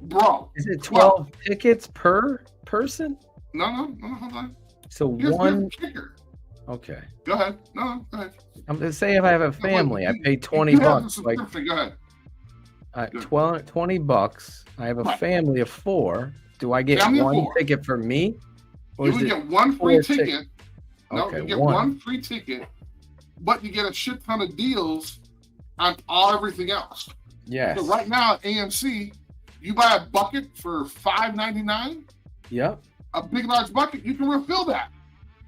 Bro. Is it 12 tickets per person? No, hold on. So Here's one. the kicker. Okay. Go ahead. No, go ahead. I'm gonna say if I have a family, I pay $20. Like Go ahead. $20. I have a Right. family of 4. Do I get Family of one 4. ticket for me? Or You is would it get one free 4 ticket. No, Okay, you get one. one free ticket, but you get a shit ton of deals on everything else. Yes. So right now at AMC, you buy a bucket for $5.99, Yep. a big large bucket, you can refill that.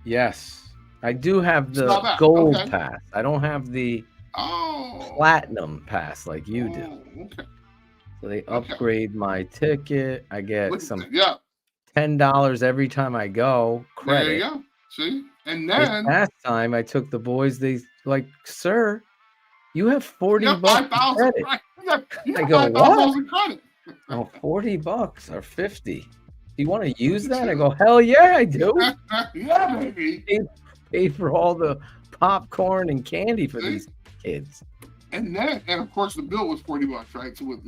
Yes. I do have It's not the bad. gold Okay. pass. I don't have the Oh. platinum pass like you do. Oh, okay. So they Okay. upgrade my ticket. I get Look at some that. Yeah. $10 every time I go. There Credit. you go. See? And This then past time I took the boys, they like, sir, you have you $40 got in 5,000 credit. credit. You I got go, 5,000 in credit. Oh, $40 or 50. Do you want to use that? I go, hell yeah, I do. Yeah, baby. Pay for all the popcorn and candy for See? these kids. And of course the bill was $40, right? So with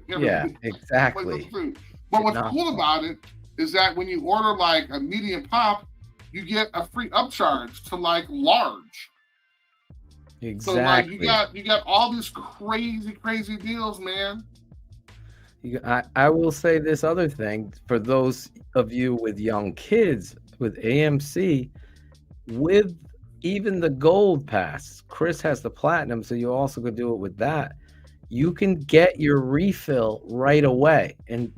Yeah, exactly. But what's Not cool fun. about it is that when you order like a medium pop, you get a free upcharge to like large. So like Exactly. you got all these crazy deals, man. I will say this other thing for those of you with young kids with AMC, with even the gold pass. Chris has the platinum, so you also could do it with that. You can get your refill right away and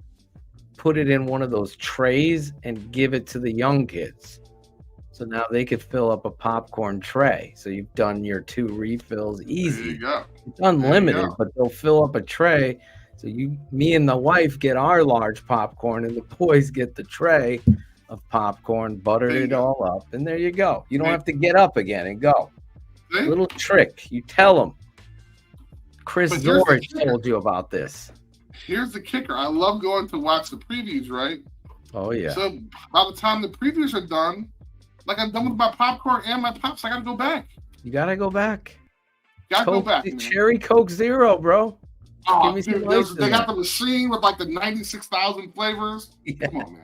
put it in one of those trays and give it to the young kids. So now they could fill up a popcorn tray. So you've done your 2 refills easy. There you go. It's unlimited, go. but they'll fill up a tray. So me and the wife get our large popcorn, and the boys get the tray of popcorn, buttered There you it go. all up, and there you go. You don't Hey. have to get up again and go. See? Little trick. You tell them. Chris But here's the Zorich kicker. told you about this. Here's the kicker. I love going to watch the previews, right? Oh yeah. So by the time the previews are done, like I'm done with my popcorn and my pops, I gotta go back. You gotta go back. Gotta go Coke, back. Man. Cherry Coke Zero, bro. Oh, give me some dude, ice in they got there. the machine with like the 96,000 flavors. Yeah. Come on, man.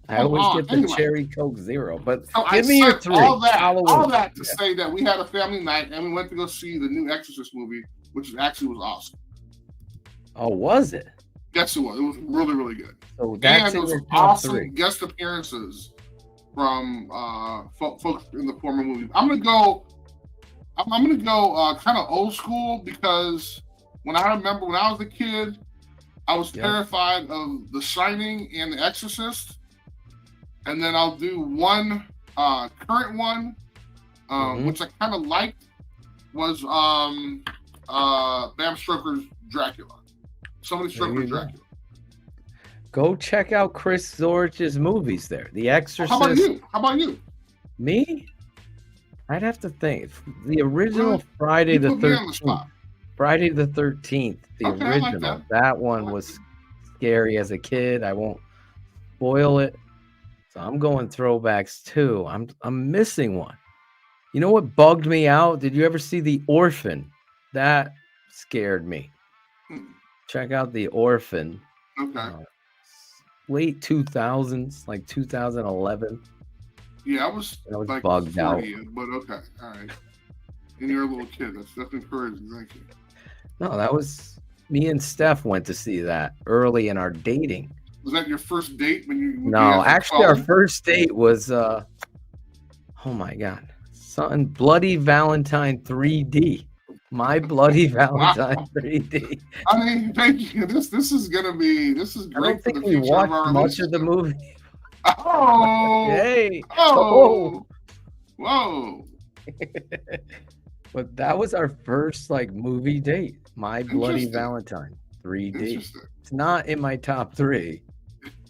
I always on, get the anyway. Cherry Coke Zero, but So give I me your said 3. all Halloween. that to Yeah. say that we had a family night and we went to go see the new Exorcist movie, which actually was awesome. Oh, was it? Yes, it was. It was really good. So that's And it in was your top awesome 3. guest appearances from folks in the former movie. I'm gonna go kind of old school because when I remember when I was a kid, I was Yep. terrified of The Shining and The Exorcist. And then I'll do one current one, Mhm. which I kind of liked, was Bram Stoker's Dracula. Somebody There you Stoker's go. Dracula. Go check out Chris Zorich's movies there. The Exorcist. How about you? Me? I'd have to think. The original Really? Friday You the put me on the 13th. spot. Friday the 13th. The Okay, I like original. that. That one I like was that. scary as a kid. I won't spoil it. So I'm going throwbacks too. I'm missing one. You know what bugged me out? Did you ever see The Orphan? That scared me. Hmm. Check out The Orphan. Okay. Late 2000s, like 2011. Yeah, I was I was like bugged out. 40, but okay, all right. And you're a little kid. That's encouraging. Thank you. No, that was me and Steph went to see that early in our dating. Was that your first date when you? No, actually, our first date was oh my god, something Bloody Valentine 3D. My Bloody Valentine 3D. I mean, thank you. This is I great don't for the think we future of our watched much of the relationship. movie. Oh, Hey, oh, Whoa. But that was our first like movie date. My Bloody Interesting. Valentine 3D. Interesting. It's not in my top 3.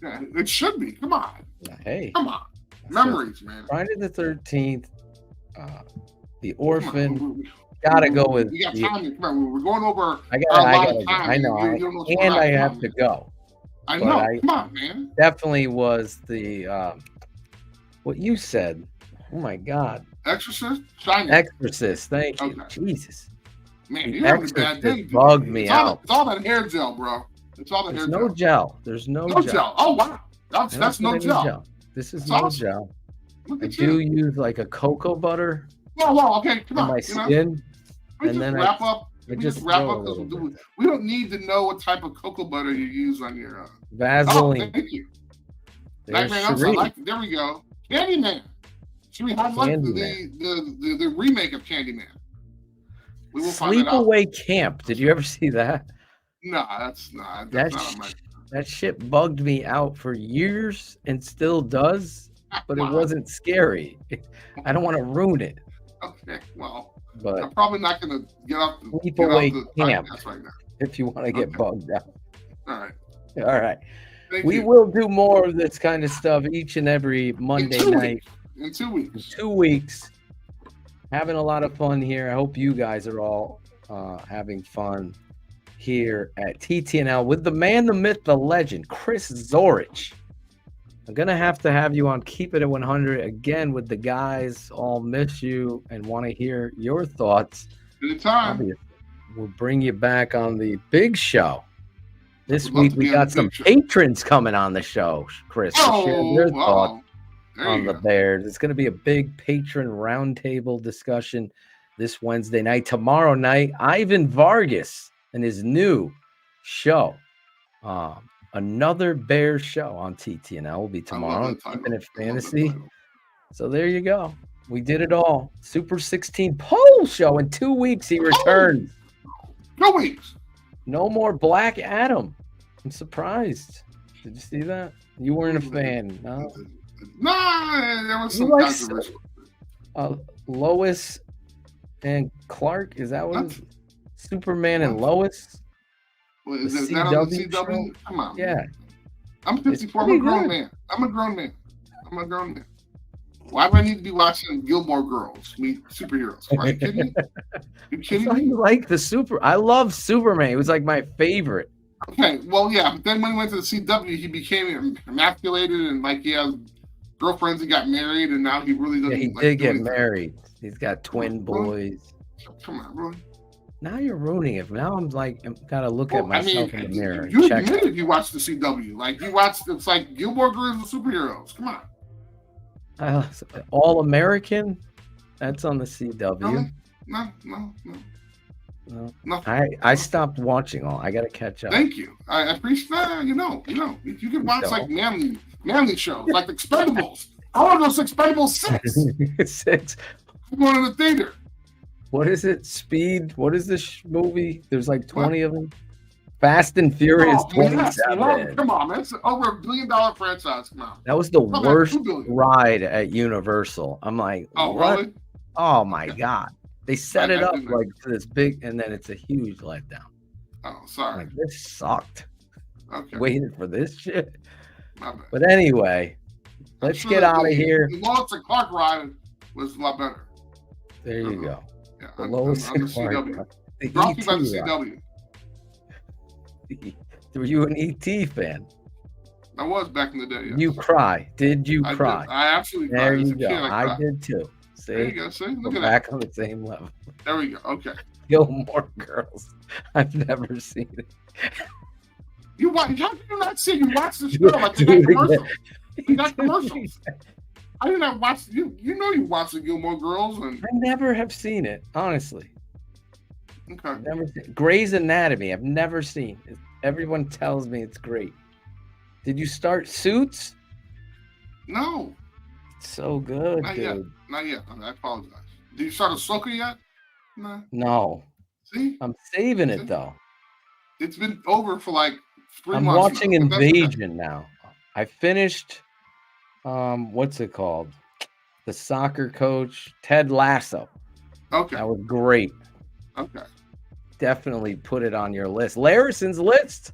Yeah, it should be. Come on. Hey, Come on. Memories, man. Friday the 13th, The Come Orphan. on. Gotta go with. We got time. Come on. We're going over I a lot gotta of time. I know. You don't know what's going on. I Come have on, to man. go. I but know. Come on, man. Definitely was the what you said. Oh my God. Exorcist? Shining. Exorcist. Thank you. Okay. Jesus. Man, The you're having a bad day. Exorcist bugged me out. It's all that hair gel, bro. It's all the There's hair no gel. gel. There's no gel. Oh, wow. That's no any gel. This is That's no awesome. gel. Look I at do you. use like a cocoa butter Whoa, okay. Come on on. my You know? skin. We and just then wrap up. I We just just wrap throw a up because little bit. we don't need to know what type of cocoa butter you use on your. Oh, Vaseline. thank you. There's Nightmare on Cherie. Elm. There we go. Candyman. Should we highlight Candyman. the remake of Candyman? We will find it out. Sleepaway Camp. Did you ever see that? No, that's not That not on my. that shit bugged me out for years and still does, but it Wow. wasn't scary. I don't want to ruin it. Okay, well, But I'm probably not going to get off the Camp. podcast right now. if you want to get Okay. bugged out. All right. All right. Thank We you. will do more of this kind of stuff each and every Monday night. In 2 In weeks. 2 weeks. Having a lot of fun here. I hope you guys are all having fun here at TTNL with the man, the myth, the legend, Chris Zorich. I'm going to have you on Keep It at 100 again with the guys. All miss you and want to hear your thoughts. Anytime. Obviously, we'll bring you back on the big show. This Would love week to we be on got the some big show. patrons coming on the show, Chris, to share their thoughts There on you the go. Bears. It's going to be a big patron roundtable discussion this Wednesday night. Tomorrow night, Ivan Vargas and his new show, another Bears show on TTNL will be tomorrow. I love that title. Keeping It I love that Fantasy. title. So there you go. We did it all. Super 16 poll show in 2 weeks. He returns. 2 weeks. No more Black Adam. I'm surprised. Did you see that? You weren't a fan, no? Nah, there was You some like controversy. Lois and Clark? Is that what it is? Superman and Lois? Well, the is that on the CW CW? show? Come on. Yeah. I'm 54. I'm a pretty grown good. man. I'm a grown man. Why do I need to be watching Gilmore Girls meet superheroes? Are you kidding me? You I kidding thought me? you like I love Superman. It was like my favorite. Okay, well, yeah, but then when he went to the CW, he became emasculated and like he has girlfriends that got married, and now he really doesn't. Yeah, he like, did do get anything. married. He's got twin Really? boys. Come on, really? Now you're ruining it. Now I'm gotta look Well, at myself in the mirror and you check. admitted you watched the CW. Like you watched, it's like Gilmore Girls with superheroes. Come on. All American. That's on the CW. Really? No. No. I stopped watching all. I gotta catch up. Thank you. I appreciate that. You can watch like manly shows, like Expendables. I want to go to Expendables 6. 6. I'm going to the theater. What is it? Speed. What is this movie? There's like 20 of them. Fast and Furious Oh, yes. 27. Come on, man. It's over $1 billion franchise. Come on. That was the How about worst $2 billion? ride at Universal. I'm like, Oh, what? really? Oh my God. They set I it up didn't- like to this big, and then it's a huge letdown. Oh, I'm sorry. like, this sucked. Okay. Waited for this shit. My bad. But anyway, I'm let's sure get that out of here. The Lois and Clark ride was a lot better. There you go. Yeah, The on Lois the and Clark. CW. The Brought to you by the ET ride. CW. Were you an ET fan? I was back in the day. Yes. You cry. Did you I cry? did. I absolutely There cried. As you a go. kid, I cried. did too. There you See? go. See? We're Look at that. back on the same level. There we go. Okay. Gilmore Girls. I've never seen it. You watch? How did you not see? You watched the show like they got commercials. You got commercials. I did not watch you. You know you watched the Gilmore Girls and I never have seen it, honestly. okay. Never seen Grey's Anatomy. I've never seen. Everyone tells me it's great. Did you start Suits? No, It's so good, not dude. yet. Not yet. I apologize. Did you start Ahsoka yet? No. No, See, I'm saving it though. it's been over for like 3 I'm months. watching now, but that's okay. Invasion now. I finished. What's it called? the soccer coach, Ted Lasso. Okay. That was great. Okay. Definitely put it on your list. Larison's list.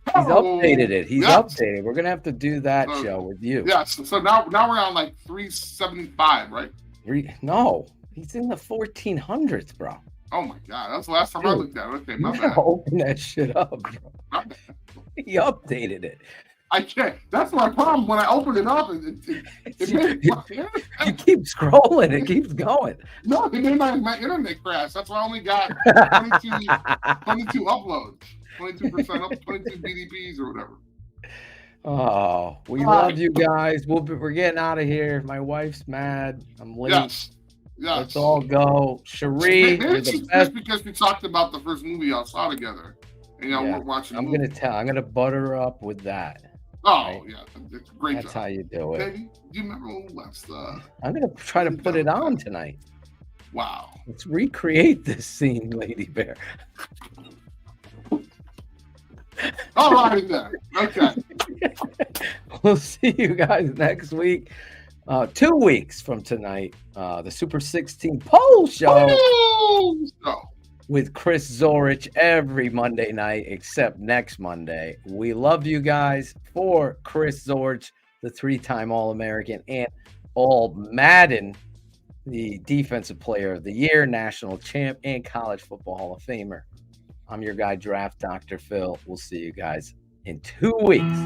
He's updated it. He's updated. We're gonna have to do that show with you. Yeah. So now we're on like 375, right? No, he's in the 1400s, bro. Oh my God, that's the last time I looked at it. Okay, my bad. Open that shit up, bro. He updated it. I can't. That's my problem. When I open it up, it made you keep scrolling. It keeps going. No, it made my internet crash. That's why I only got 22 uploads, 22% up, 22 BDPs or whatever. Oh, we love you guys. We're getting out of here. My wife's mad. I'm late. Yes. Let's all go. Cherie, you're the best. Because we talked about the first movie I saw together. And we're watching. I'm gonna butter her up with that. Oh, right? Yeah. It's a great That's job. how you do it. Baby, do you remember when we watched I'm going to try to put it on tonight. Wow. Let's recreate this scene, Lady Bear. All right, then. Okay. We'll see you guys next week. 2 weeks from tonight, the Super 16 Poll Show with Chris Zorich every Monday night, except next Monday. We love you guys. For Chris Zorich, the 3-time All-American and All-Madden, the Defensive Player of the Year, National Champ, and College Football Hall of Famer. I'm your guy, Draft Dr. Phil. We'll see you guys in 2 weeks.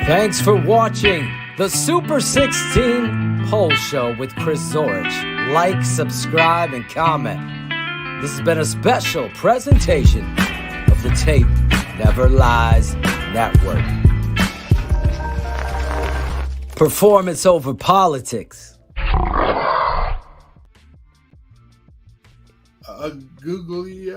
Thanks for watching the Super 16 Poll Show with Chris Zorich. Like, subscribe, and comment. This has been a special presentation of the Tape Never Lies Network. Performance over politics. Googly,